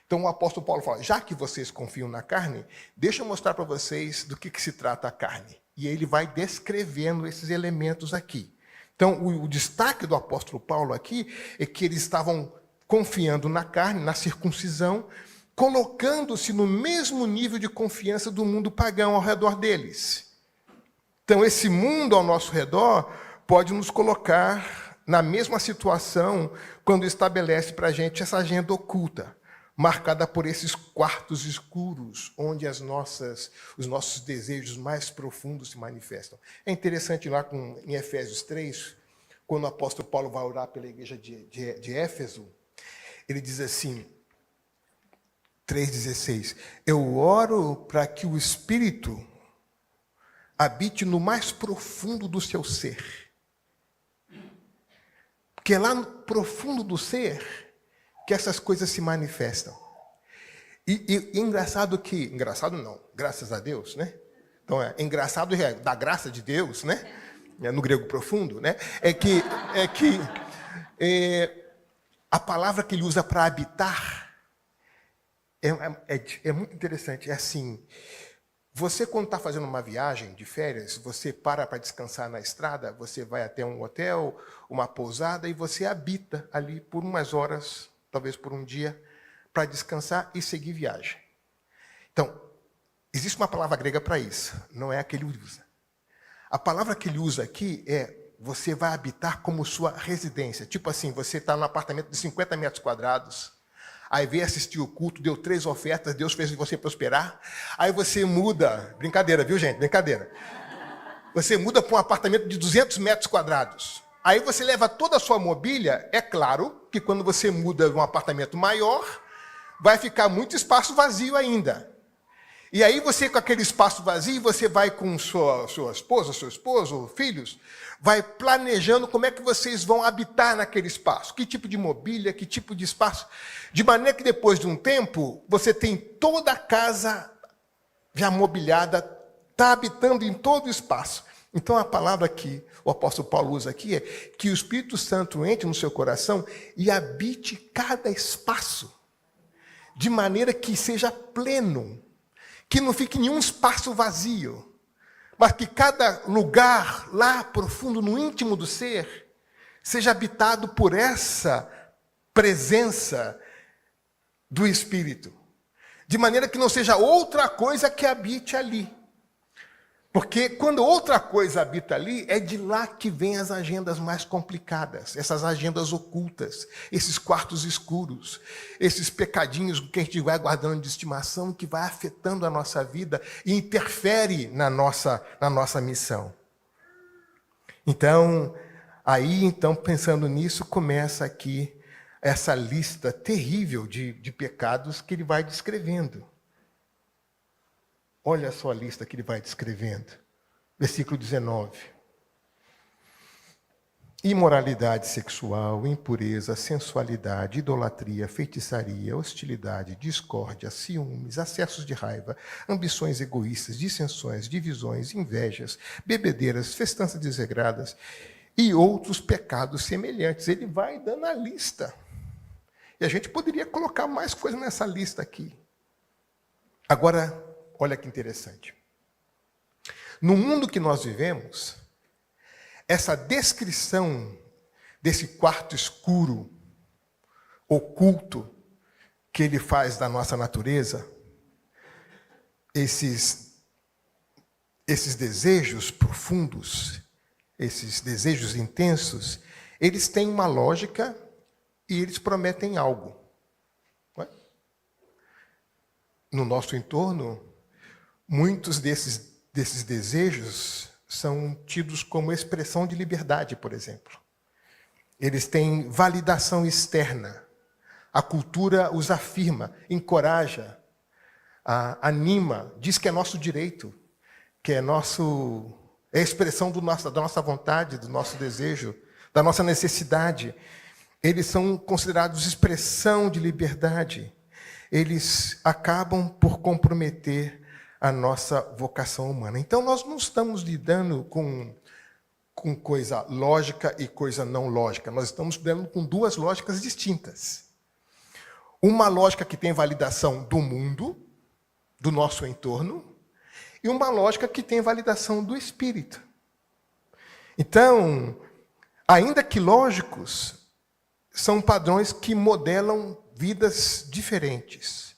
Então o apóstolo Paulo fala, já que vocês confiam na carne, deixa eu mostrar para vocês do que se trata a carne. E ele vai descrevendo esses elementos aqui. Então o destaque do apóstolo Paulo aqui é que eles estavam confiando na carne, na circuncisão, colocando-se no mesmo nível de confiança do mundo pagão ao redor deles. Então esse mundo ao nosso redor pode nos colocar na mesma situação quando estabelece para a gente essa agenda oculta, marcada por esses quartos escuros, onde os nossos desejos mais profundos se manifestam. É interessante lá em Efésios 3, quando o apóstolo Paulo vai orar pela igreja de Éfeso, ele diz assim, 3,16, eu oro para que o Espírito habite no mais profundo do seu ser. Porque é lá no profundo do ser que essas coisas se manifestam. E engraçado não, graças a Deus, né? Então é engraçado da graça de Deus, né? No grego profundo, né? É que a palavra que ele usa para habitar é muito interessante. É assim, você quando está fazendo uma viagem de férias, você para descansar na estrada, você vai até um hotel, uma pousada e você habita ali por umas horas, talvez por um dia, para descansar e seguir viagem. Então, existe uma palavra grega para isso, não é a que ele usa. A palavra que ele usa aqui é você vai habitar como sua residência. Tipo assim, você está num apartamento de 50 metros quadrados, aí veio assistir o culto, deu 3 ofertas, Deus fez você prosperar, aí você muda, brincadeira, viu gente, brincadeira. Você muda para um apartamento de 200 metros quadrados. Aí você leva toda a sua mobília, é claro que quando você muda para um apartamento maior, vai ficar muito espaço vazio ainda. E aí você, com aquele espaço vazio, você vai com sua esposa, seu esposo, filhos, vai planejando como é que vocês vão habitar naquele espaço. Que tipo de mobília, que tipo de espaço. De maneira que depois de um tempo, você tem toda a casa já mobiliada, está habitando em todo o espaço. Então a palavra que o apóstolo Paulo usa aqui é que o Espírito Santo entre no seu coração e habite cada espaço, de maneira que seja pleno, que não fique nenhum espaço vazio, mas que cada lugar lá profundo, no íntimo do ser, seja habitado por essa presença do Espírito, de maneira que não seja outra coisa que habite ali. Porque quando outra coisa habita ali, é de lá que vêm as agendas mais complicadas, essas agendas ocultas, esses quartos escuros, esses pecadinhos que a gente vai guardando de estimação, que vai afetando a nossa vida e interfere na nossa missão. Então, pensando nisso, começa aqui essa lista terrível de pecados que ele vai descrevendo. Olha só a lista que ele vai descrevendo. Versículo 19. Imoralidade sexual, impureza, sensualidade, idolatria, feitiçaria, hostilidade, discórdia, ciúmes, acessos de raiva, ambições egoístas, dissensões, divisões, invejas, bebedeiras, festanças desregradas e outros pecados semelhantes. Ele vai dando a lista. E a gente poderia colocar mais coisa nessa lista aqui. Agora, olha que interessante. No mundo que nós vivemos, essa descrição desse quarto escuro, oculto, que ele faz da nossa natureza, esses desejos profundos, esses desejos intensos, eles têm uma lógica e eles prometem algo. Não é? No nosso entorno, muitos desses desejos são tidos como expressão de liberdade, por exemplo. Eles têm validação externa. A cultura os afirma, encoraja, anima, diz que é nosso direito, que é a expressão da nossa vontade, do nosso desejo, da nossa necessidade. Eles são considerados expressão de liberdade. Eles acabam por comprometer a nossa vocação humana. Então, nós não estamos lidando com coisa lógica e coisa não lógica. Nós estamos lidando com duas lógicas distintas. uma lógica que tem validação do mundo, do nosso entorno, e uma lógica que tem validação do espírito. Então, ainda que lógicos, são padrões que modelam vidas diferentes.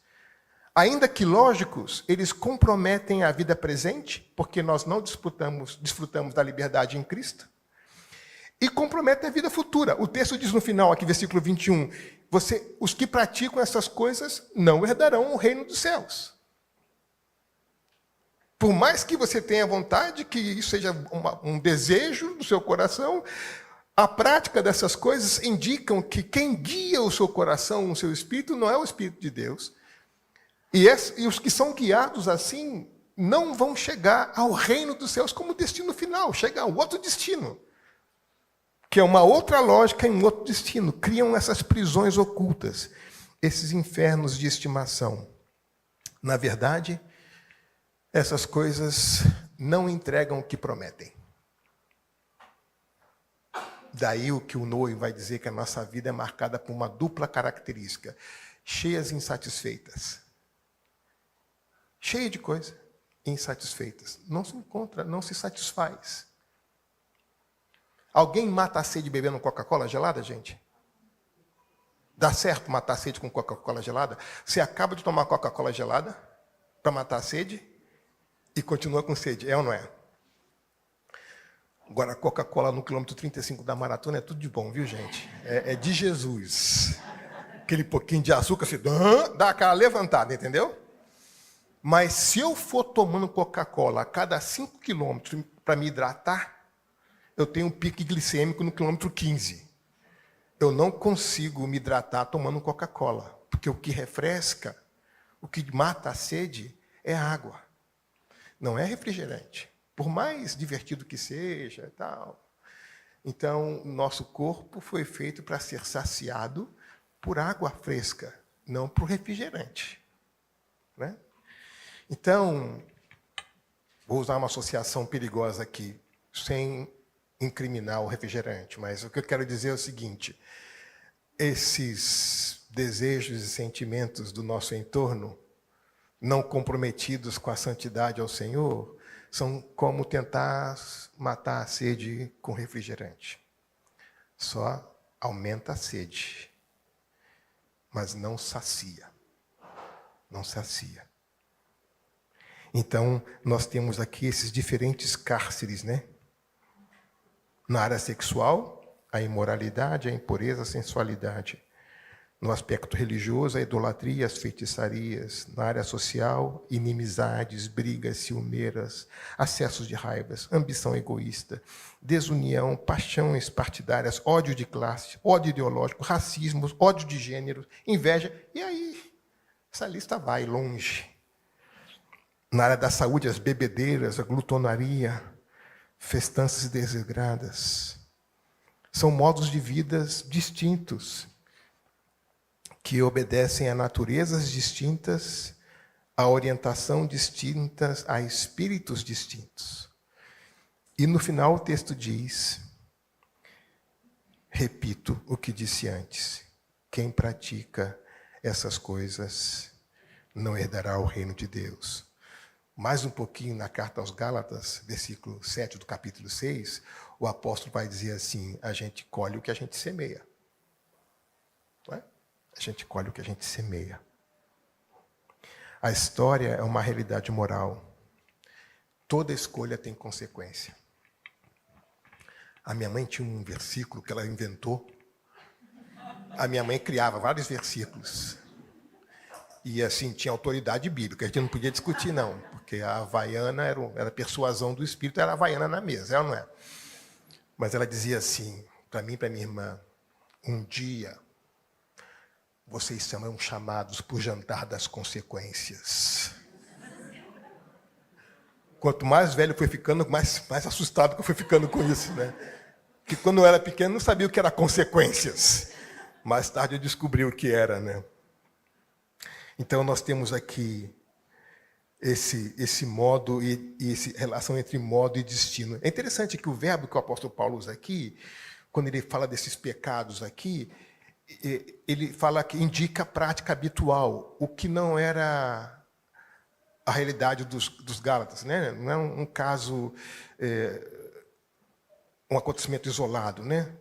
Ainda que lógicos, eles comprometem a vida presente, porque nós não desfrutamos da liberdade em Cristo, e comprometem a vida futura. O texto diz no final, aqui, versículo 21, os que praticam essas coisas não herdarão o reino dos céus. Por mais que você tenha vontade, que isso seja um desejo do seu coração, a prática dessas coisas indicam que quem guia o seu coração, o seu espírito, não é o Espírito de Deus. E os que são guiados assim não vão chegar ao reino dos céus como destino final, chega a outro destino, que é uma outra lógica em um outro destino. Criam essas prisões ocultas, esses infernos de estimação. Na verdade, essas coisas não entregam o que prometem. Daí o que o Noe vai dizer que a nossa vida é marcada por uma dupla característica, cheias e insatisfeitas. Cheia de coisa, insatisfeitas. Não se encontra, não se satisfaz. Alguém mata a sede bebendo Coca-Cola gelada, gente? Dá certo matar a sede com Coca-Cola gelada? Você acaba de tomar Coca-Cola gelada para matar a sede e continua com sede, é ou não é? Agora, a Coca-Cola no quilômetro 35 da maratona é tudo de bom, viu, gente? É de Jesus. Aquele pouquinho de açúcar, assim, dá aquela levantada, entendeu? Mas se eu for tomando Coca-Cola a cada 5 quilômetros para me hidratar, eu tenho um pico glicêmico no quilômetro 15. Eu não consigo me hidratar tomando Coca-Cola, porque o que refresca, o que mata a sede é água. Não é refrigerante, por mais divertido que seja, tal. Então, nosso corpo foi feito para ser saciado por água fresca, não por refrigerante, né? Então, vou usar uma associação perigosa aqui, sem incriminar o refrigerante, mas o que eu quero dizer é o seguinte: esses desejos e sentimentos do nosso entorno, não comprometidos com a santidade ao Senhor, são como tentar matar a sede com refrigerante. Só aumenta a sede, mas não sacia. Não sacia. Então, nós temos aqui esses diferentes cárceres, né? Na área sexual, a imoralidade, a impureza, a sensualidade. No aspecto religioso, a idolatria, as feitiçarias. Na área social, inimizades, brigas ciumeiras, acessos de raivas, ambição egoísta, desunião, paixões partidárias, ódio de classe, ódio ideológico, racismo, ódio de gênero, inveja. E aí, essa lista vai longe. Na área da saúde, as bebedeiras, a glutonaria, festanças desagradas. São modos de vidas distintos, que obedecem a naturezas distintas, a orientação distintas, a espíritos distintos. E no final o texto diz, repito o que disse antes, quem pratica essas coisas não herdará o reino de Deus. Mais um pouquinho na carta aos Gálatas, versículo 7 do capítulo 6, o apóstolo vai dizer assim, a gente colhe o que a gente semeia. Não é? A gente colhe o que a gente semeia. A história é uma realidade moral. Toda escolha tem consequência. A minha mãe tinha um versículo que ela inventou. A minha mãe criava vários versículos. E assim, tinha autoridade bíblica. A gente não podia discutir, não. Porque a havaiana era a persuasão do Espírito, era a havaiana na mesa, é ou não é? Mas ela dizia assim, para mim e para minha irmã, um dia vocês serão chamados para o jantar das consequências. Quanto mais velho foi ficando, mais assustado que eu fui ficando com isso, né? Porque quando eu era pequeno, não sabia o que era consequências. Mais tarde eu descobri o que era, né? Então nós temos aqui esse modo e essa relação entre modo e destino. É interessante que o verbo que o apóstolo Paulo usa aqui, quando ele fala desses pecados aqui, ele fala que indica a prática habitual, o que não era a realidade dos Gálatas, né? Não é um caso, um acontecimento isolado, né?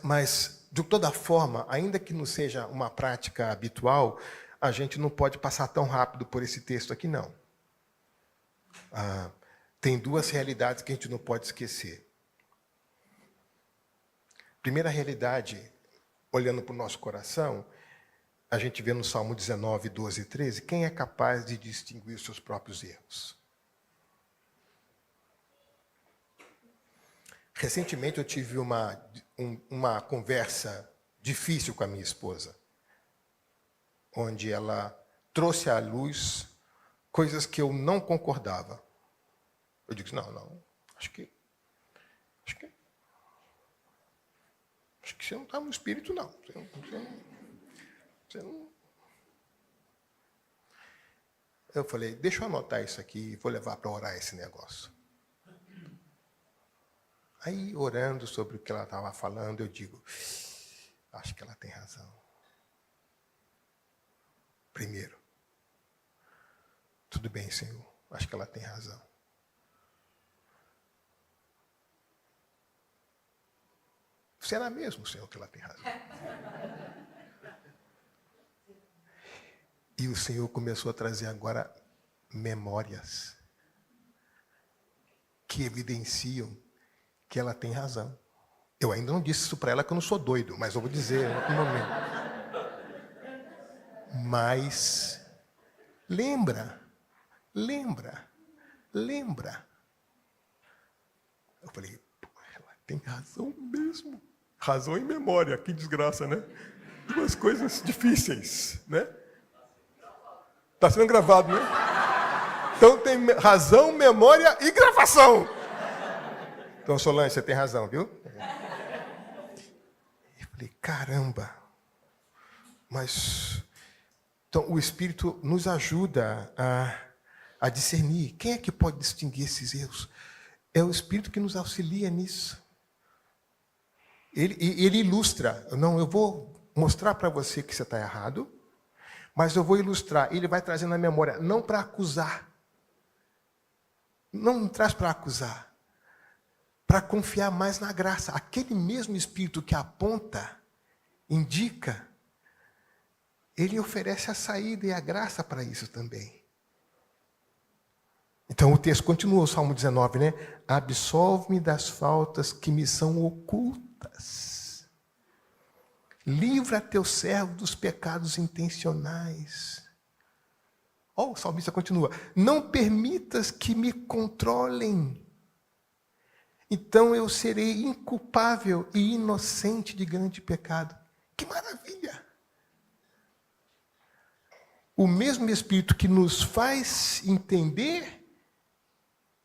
Mas, de toda forma, ainda que não seja uma prática habitual, a gente não pode passar tão rápido por esse texto aqui, não. Tem duas realidades que a gente não pode esquecer. Primeira realidade, olhando para o nosso coração, a gente vê no Salmo 19, 12 e 13, quem é capaz de distinguir os seus próprios erros? Recentemente eu tive uma conversa difícil com a minha esposa, onde ela trouxe à luz coisas que eu não concordava. Eu digo, não, acho que você não está no espírito, não. Você não. Eu falei, deixa eu anotar isso aqui e vou levar para orar esse negócio. Aí, orando sobre o que ela estava falando, eu digo, acho que ela tem razão. Primeiro, tudo bem, Senhor, acho que ela tem razão. Será mesmo, Senhor, que ela tem razão? E o Senhor começou a trazer agora memórias que evidenciam que ela tem razão. Eu ainda não disse isso para ela, que eu não sou doido, mas eu vou dizer em outro momento. Mas lembra. Eu falei, ela tem razão mesmo. Razão e memória, que desgraça, né? Duas coisas difíceis, né? Está sendo gravado, né? Então tem razão, memória e gravação. Então, Solange, você tem razão, viu? Eu falei, caramba. Mas então, o Espírito nos ajuda a discernir. Quem é que pode distinguir esses erros? É o Espírito que nos auxilia nisso. Ele ilustra. Não, eu vou mostrar para você que você está errado, mas eu vou ilustrar. Ele vai trazendo a memória, não para acusar. Não traz para acusar. Para confiar mais na graça. Aquele mesmo Espírito que aponta, indica, ele oferece a saída e a graça para isso também. Então o texto continua, o Salmo 19, né? Absolve-me das faltas que me são ocultas. Livra teu servo dos pecados intencionais. O salmista continua. Não permitas que me controlem. Então eu serei inculpável e inocente de grande pecado. Que maravilha! O mesmo Espírito que nos faz entender,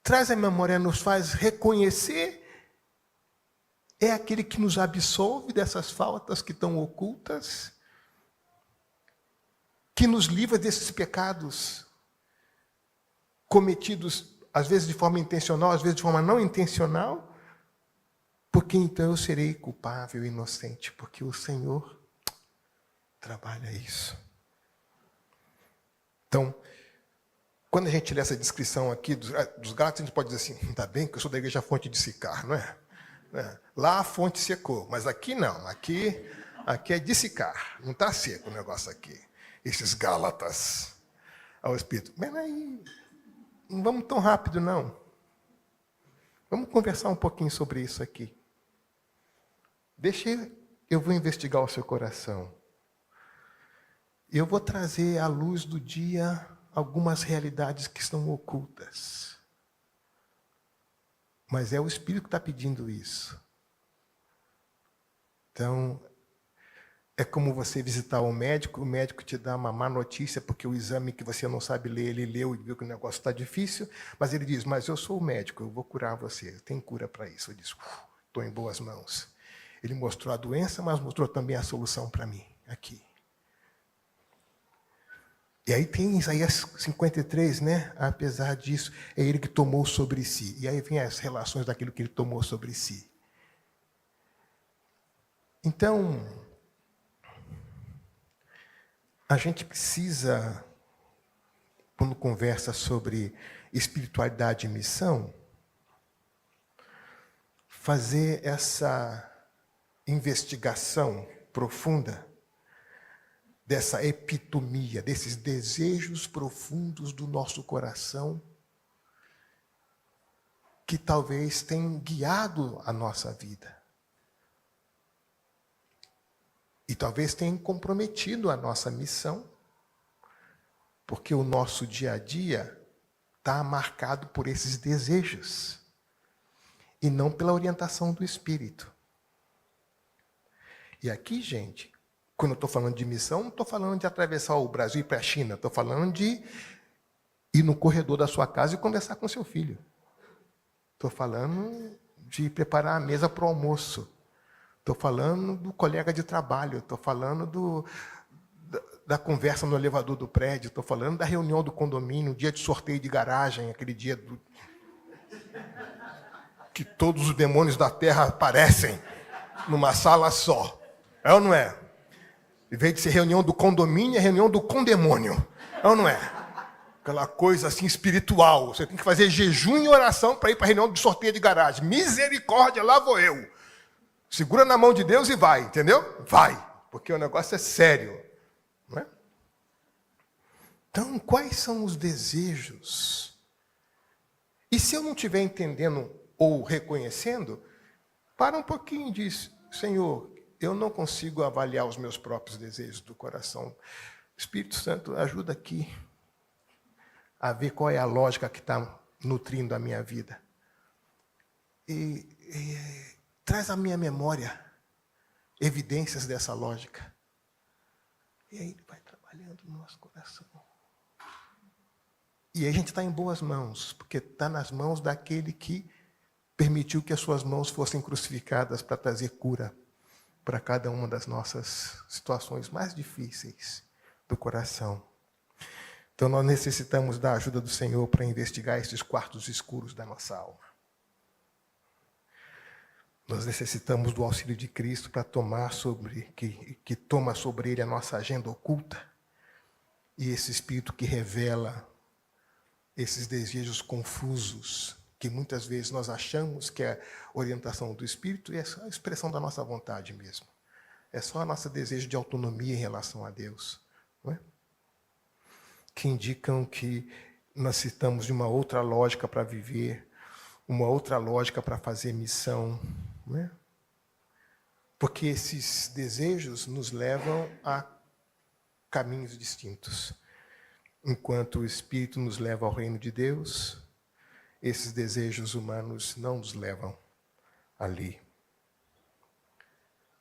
traz a memória, nos faz reconhecer, é aquele que nos absolve dessas faltas que estão ocultas, que nos livra desses pecados cometidos, às vezes de forma intencional, às vezes de forma não intencional, porque então eu serei culpável e inocente, porque o Senhor trabalha isso. Então, quando a gente lê essa descrição aqui dos Gálatas, a gente pode dizer assim, ainda bem que eu sou da igreja Fonte de Sicar, não é? Lá a fonte secou, mas aqui não, aqui é de Sicar, não está seco o negócio aqui. Esses Gálatas ao Espírito. Mas aí, não vamos tão rápido, não. Vamos conversar um pouquinho sobre isso aqui. Eu vou investigar o seu coração. Eu vou trazer à luz do dia algumas realidades que estão ocultas. Mas é o Espírito que está pedindo isso. Então, é como você visitar o médico te dá uma má notícia, porque o exame que você não sabe ler, ele leu e viu que o negócio está difícil, mas ele diz, mas eu sou o médico, eu vou curar você, eu tenho cura para isso. Eu disse, estou em boas mãos. Ele mostrou a doença, mas mostrou também a solução para mim, aqui. E aí tem Isaías 53, né? Apesar disso, é ele que tomou sobre si. E aí vem as relações daquilo que ele tomou sobre si. Então, a gente precisa, quando conversa sobre espiritualidade e missão, fazer essa investigação profunda dessa epitomia, desses desejos profundos do nosso coração, que talvez tenham guiado a nossa vida. E talvez tenham comprometido a nossa missão, porque o nosso dia a dia está marcado por esses desejos, e não pela orientação do Espírito. E aqui, gente, quando eu estou falando de missão, não estou falando de atravessar o Brasil e ir para a China, estou falando de ir no corredor da sua casa e conversar com seu filho. Estou falando de preparar a mesa para o almoço. Estou falando do colega de trabalho, estou falando da conversa no elevador do prédio, estou falando da reunião do condomínio, dia de sorteio de garagem, aquele dia que todos os demônios da terra aparecem numa sala só. É ou não é? Em vez de ser reunião do condomínio, é reunião do condemônio. É ou não é? Aquela coisa assim espiritual. Você tem que fazer jejum e oração para ir para a reunião de sorteio de garagem. Misericórdia, lá vou eu. Segura na mão de Deus e vai, entendeu? Vai, porque o negócio é sério. Não é? Então, quais são os desejos? E se eu não estiver entendendo ou reconhecendo, para um pouquinho e diz, Senhor, eu não consigo avaliar os meus próprios desejos do coração. Espírito Santo, ajuda aqui a ver qual é a lógica que está nutrindo a minha vida. E traz à minha memória evidências dessa lógica. E aí ele vai trabalhando no nosso coração. E aí a gente está em boas mãos, porque está nas mãos daquele que permitiu que as suas mãos fossem crucificadas para trazer cura para cada uma das nossas situações mais difíceis do coração. Então nós necessitamos da ajuda do Senhor para investigar esses quartos escuros da nossa alma. Nós necessitamos do auxílio de Cristo para tomar que toma sobre ele a nossa agenda oculta e esse Espírito que revela esses desejos confusos que muitas vezes nós achamos que é orientação do Espírito e é só a expressão da nossa vontade mesmo. É só o nosso desejo de autonomia em relação a Deus, não é? Que indicam que nós necessitamos de uma outra lógica para viver, uma outra lógica para fazer missão, não é? Porque esses desejos nos levam a caminhos distintos. Enquanto o Espírito nos leva ao reino de Deus, esses desejos humanos não nos levam ali.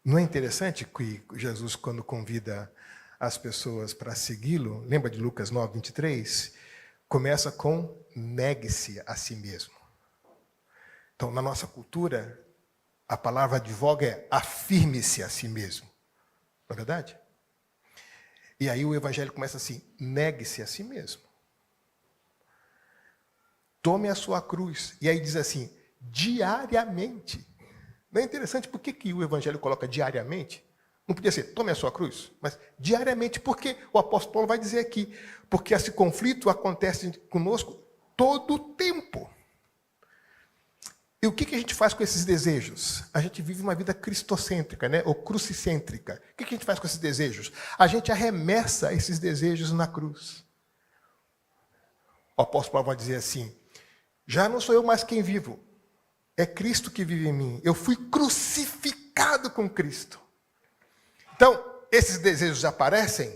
Não é interessante que Jesus, quando convida as pessoas para segui-lo, lembra de Lucas 9, 23? Começa com negue-se a si mesmo. Então, na nossa cultura, a palavra advoga é afirme-se a si mesmo. Não é verdade? E aí o evangelho começa assim, negue-se a si mesmo. Tome a sua cruz. E aí diz assim, diariamente. Não é interessante por que o evangelho coloca diariamente? Não podia ser, tome a sua cruz, mas diariamente, porque o apóstolo Paulo vai dizer aqui, porque esse conflito acontece conosco todo o tempo. E o que a gente faz com esses desejos? A gente vive uma vida cristocêntrica, né? Ou crucicêntrica. O que a gente faz com esses desejos? A gente arremessa esses desejos na cruz. O apóstolo Paulo vai dizer assim, já não sou eu mais quem vivo, é Cristo que vive em mim. Eu fui crucificado com Cristo. Então, esses desejos aparecem,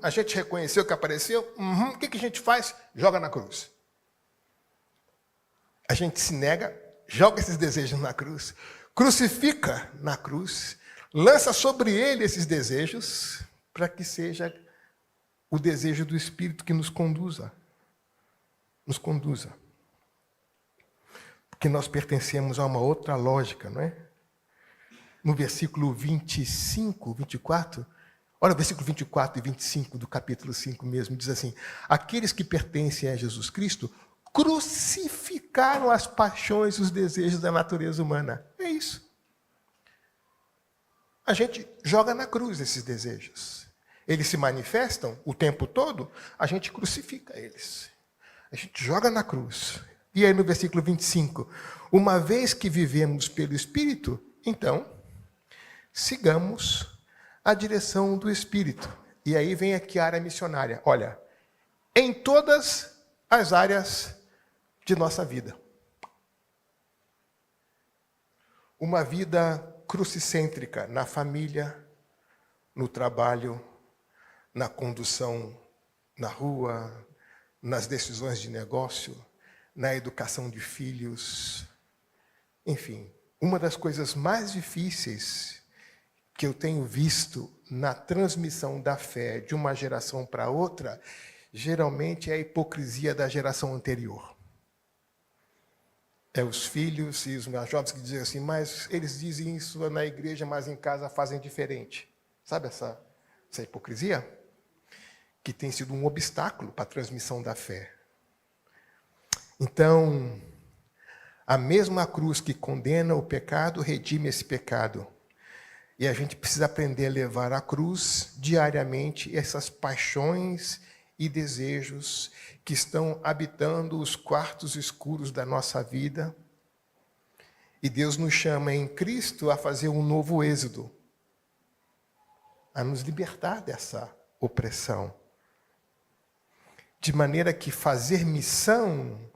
a gente reconheceu que apareceu, o que a gente faz? Joga na cruz. A gente se nega, joga esses desejos na cruz, crucifica na cruz, lança sobre ele esses desejos, para que seja o desejo do Espírito que nos conduza. Nos conduza. Porque nós pertencemos a uma outra lógica, não é? No versículo 25, 24, olha o versículo 24 e 25 do capítulo 5 mesmo, diz assim, aqueles que pertencem a Jesus Cristo crucificaram as paixões e os desejos da natureza humana. É isso. a gente joga na cruz esses desejos. Eles se manifestam o tempo todo, a gente crucifica eles. A gente joga na cruz. E aí no versículo 25, uma vez que vivemos pelo Espírito, então, sigamos a direção do Espírito. E aí vem aqui a área missionária. Olha, em todas as áreas de nossa vida. Uma vida crucicêntrica na família, no trabalho, na condução na rua, nas decisões de negócio, na educação de filhos. Enfim, uma das coisas mais difíceis que eu tenho visto na transmissão da fé de uma geração para outra, geralmente é a hipocrisia da geração anterior. É os filhos e os mais jovens que dizem assim, mas eles dizem isso na igreja, mas em casa fazem diferente. Sabe essa hipocrisia? Que tem sido um obstáculo para a transmissão da fé. Então, a mesma cruz que condena o pecado, redime esse pecado. E a gente precisa aprender a levar a cruz diariamente essas paixões e desejos que estão habitando os quartos escuros da nossa vida. E Deus nos chama em Cristo a fazer um novo êxodo, a nos libertar dessa opressão. De maneira que fazer missão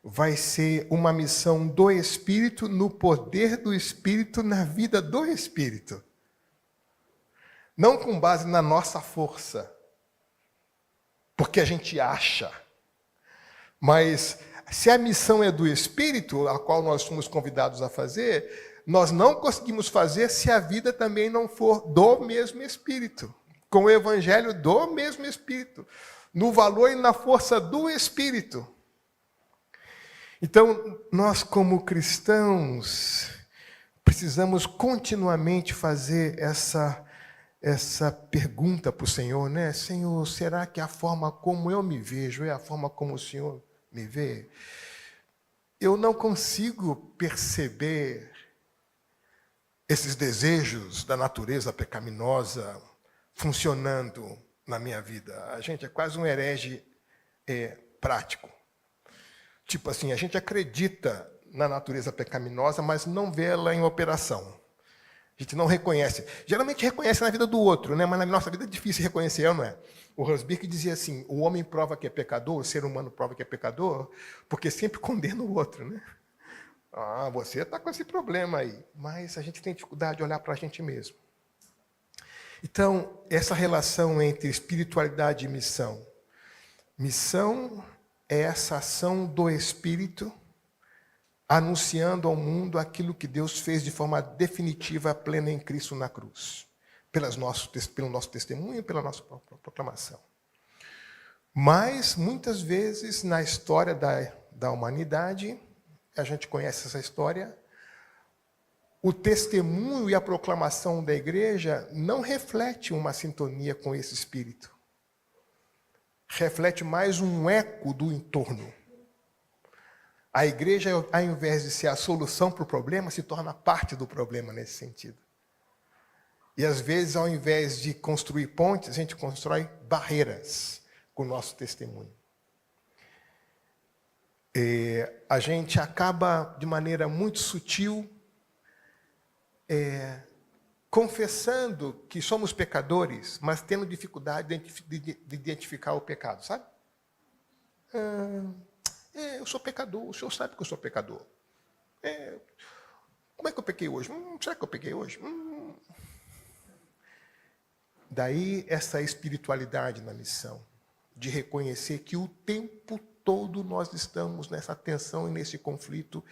vai ser uma missão do Espírito, no poder do Espírito, na vida do Espírito. Não com base na nossa força, porque a gente acha. Mas se a missão é do Espírito, a qual nós somos convidados a fazer, nós não conseguimos fazer se a vida também não for do mesmo Espírito, com o Evangelho do mesmo Espírito, no valor e na força do Espírito. Então, nós como cristãos, precisamos continuamente fazer essa pergunta para o Senhor, né? Senhor, será que a forma como eu me vejo é a forma como o Senhor me vê? Eu não consigo perceber esses desejos da natureza pecaminosa funcionando na minha vida. A gente é quase um herege prático. Tipo assim, a gente acredita na natureza pecaminosa, mas não vê ela em operação. A gente não reconhece. Geralmente reconhece na vida do outro, né? Mas na nossa vida é difícil reconhecer, não é? O Rosbirk dizia assim, o homem prova que é pecador, o ser humano prova que é pecador, porque sempre condena o outro, né? Ah, você está com esse problema aí. Mas a gente tem dificuldade de olhar para a gente mesmo. Então, essa relação entre espiritualidade e missão. Missão é essa ação do Espírito anunciando ao mundo aquilo que Deus fez de forma definitiva, plena em Cristo na cruz. Pelo nosso testemunho, pela nossa proclamação. Mas, muitas vezes, na história da humanidade, a gente conhece essa história, o testemunho e a proclamação da igreja não reflete uma sintonia com esse Espírito. Reflete mais um eco do entorno. A igreja, ao invés de ser a solução para o problema, se torna parte do problema nesse sentido. E às vezes, ao invés de construir pontes, a gente constrói barreiras com o nosso testemunho. A gente acaba, de maneira muito sutil, confessando que somos pecadores, mas tendo dificuldade de identificar o pecado, sabe? Eu sou pecador, o senhor sabe que eu sou pecador. Como é que eu pequei hoje? Será que eu pequei hoje? Daí essa espiritualidade na missão, de reconhecer que o tempo todo nós estamos nessa tensão e nesse conflito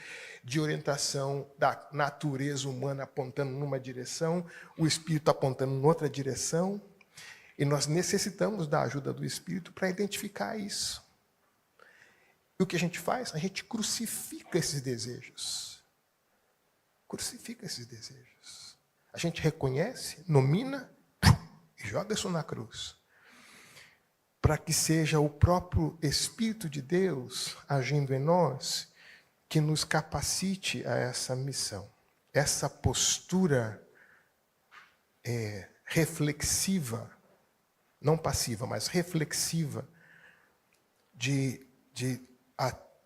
de orientação da natureza humana apontando numa direção, o Espírito apontando em outra direção, e nós necessitamos da ajuda do Espírito para identificar isso. E o que a gente faz? A gente crucifica esses desejos. Crucifica esses desejos. A gente reconhece, nomina e joga isso na cruz. Para que seja o próprio Espírito de Deus agindo em nós que nos capacite a essa missão. Essa postura reflexiva, não passiva, mas reflexiva, de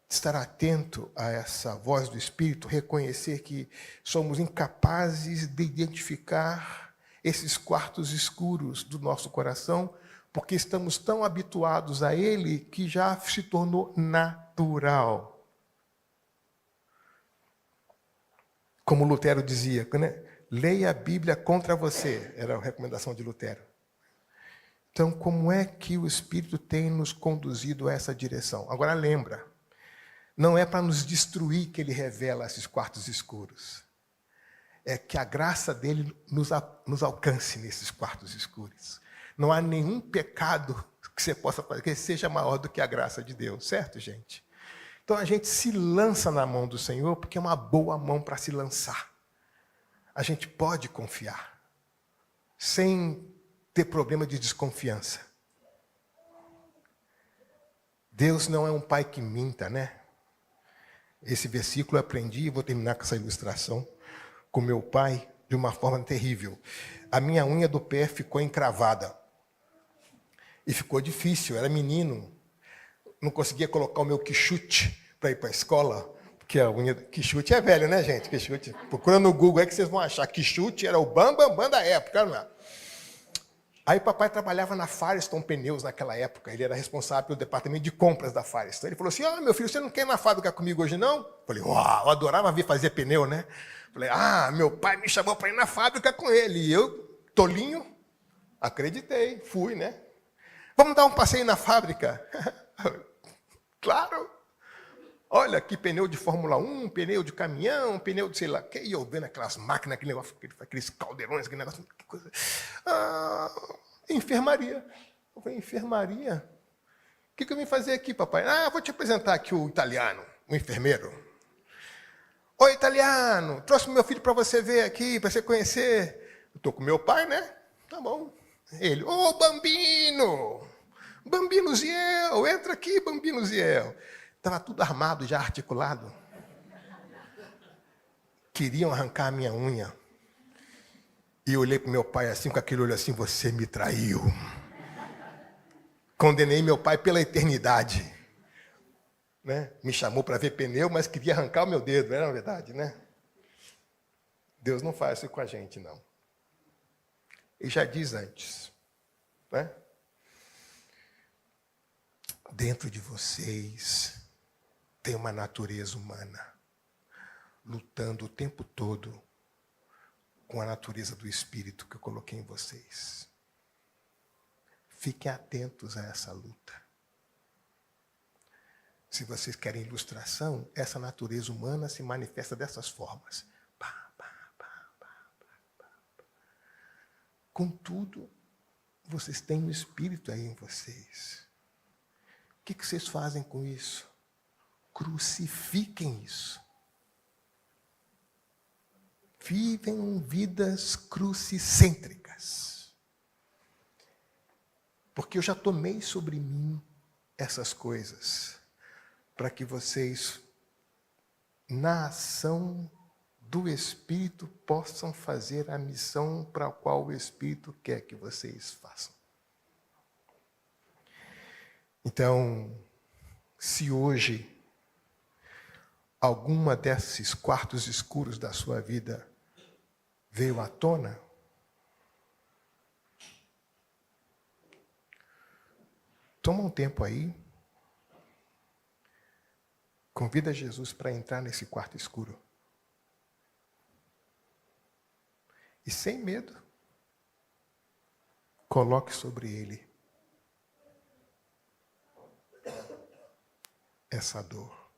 estar atento a essa voz do Espírito, reconhecer que somos incapazes de identificar esses quartos escuros do nosso coração, porque estamos tão habituados a ele que já se tornou natural. Como Lutero dizia, né? Leia a Bíblia contra você, era a recomendação de Lutero. Então, como é que o Espírito tem nos conduzido a essa direção? Agora, lembra, não é para nos destruir que ele revela esses quartos escuros. É que a graça dele nos alcance nesses quartos escuros. Não há nenhum pecado que você possa fazer que seja maior do que a graça de Deus, certo, gente? Então, a gente se lança na mão do Senhor porque é uma boa mão para se lançar. A gente pode confiar, sem ter problema de desconfiança. Deus não é um pai que minta, né? Esse versículo eu aprendi, e vou terminar com essa ilustração, com meu pai, de uma forma terrível. A minha unha do pé ficou encravada. E ficou difícil, eu era menino. Não conseguia colocar o meu quichute para ir para a escola, porque a unha... Quichute é velho, né, gente? Quichute. Procura no Google aí que vocês vão achar. Quichute era o bam da época, não é? Aí papai trabalhava na Firestone Pneus naquela época. Ele era responsável pelo departamento de compras da Firestone. Ele falou assim, meu filho, você não quer ir na fábrica comigo hoje, não? Falei, uau, eu adorava vir fazer pneu, né? Falei, meu pai me chamou para ir na fábrica com ele. E eu, tolinho, acreditei, fui, né? Vamos dar um passeio na fábrica? Claro. Olha, aqui pneu de Fórmula 1, pneu de caminhão, pneu de sei lá o quê. E eu vendo aquelas máquinas, aquele negócio, aqueles caldeirões, aquele negócio, que coisa. Enfermaria. Eu falei, enfermaria? O que eu vim fazer aqui, papai? Vou te apresentar aqui o italiano, o enfermeiro. Oi, italiano, trouxe meu filho para você ver aqui, para você conhecer. Eu estou com meu pai, né? Tá bom. Ele, Bambino! Bambino Ziel, entra aqui, Bambino Ziel. Estava tudo armado, já articulado. Queriam arrancar a minha unha. E eu olhei para o meu pai assim, com aquele olho assim, você me traiu. Condenei meu pai pela eternidade. Né? Me chamou para ver pneu, mas queria arrancar o meu dedo, não era verdade, né? Deus não faz isso com a gente, não. Ele já diz antes, né? Dentro de vocês tem uma natureza humana, lutando o tempo todo com a natureza do Espírito que eu coloquei em vocês. Fiquem atentos a essa luta. Se vocês querem ilustração, essa natureza humana se manifesta dessas formas. Contudo, vocês têm o Espírito aí em vocês. O que vocês fazem com isso? Crucifiquem isso. Vivem vidas crucicêntricas. Porque eu já tomei sobre mim essas coisas, para que vocês, na ação do Espírito, possam fazer a missão para a qual o Espírito quer que vocês façam. Então, se hoje alguma desses quartos escuros da sua vida veio à tona, toma um tempo aí, convida Jesus para entrar nesse quarto escuro. E sem medo, coloque sobre ele essa dor.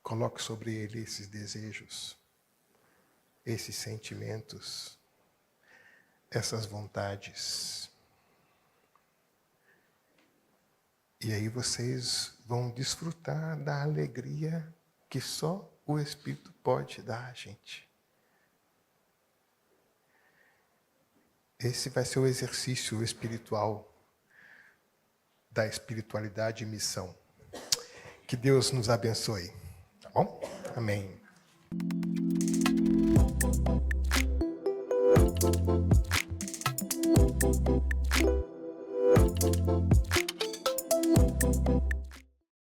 Coloque sobre ele esses desejos, esses sentimentos, essas vontades. E aí vocês vão desfrutar da alegria que só o Espírito pode dar a gente. Esse vai ser o exercício espiritual da espiritualidade e missão. Que Deus nos abençoe. Tá bom? Amém. Tchau.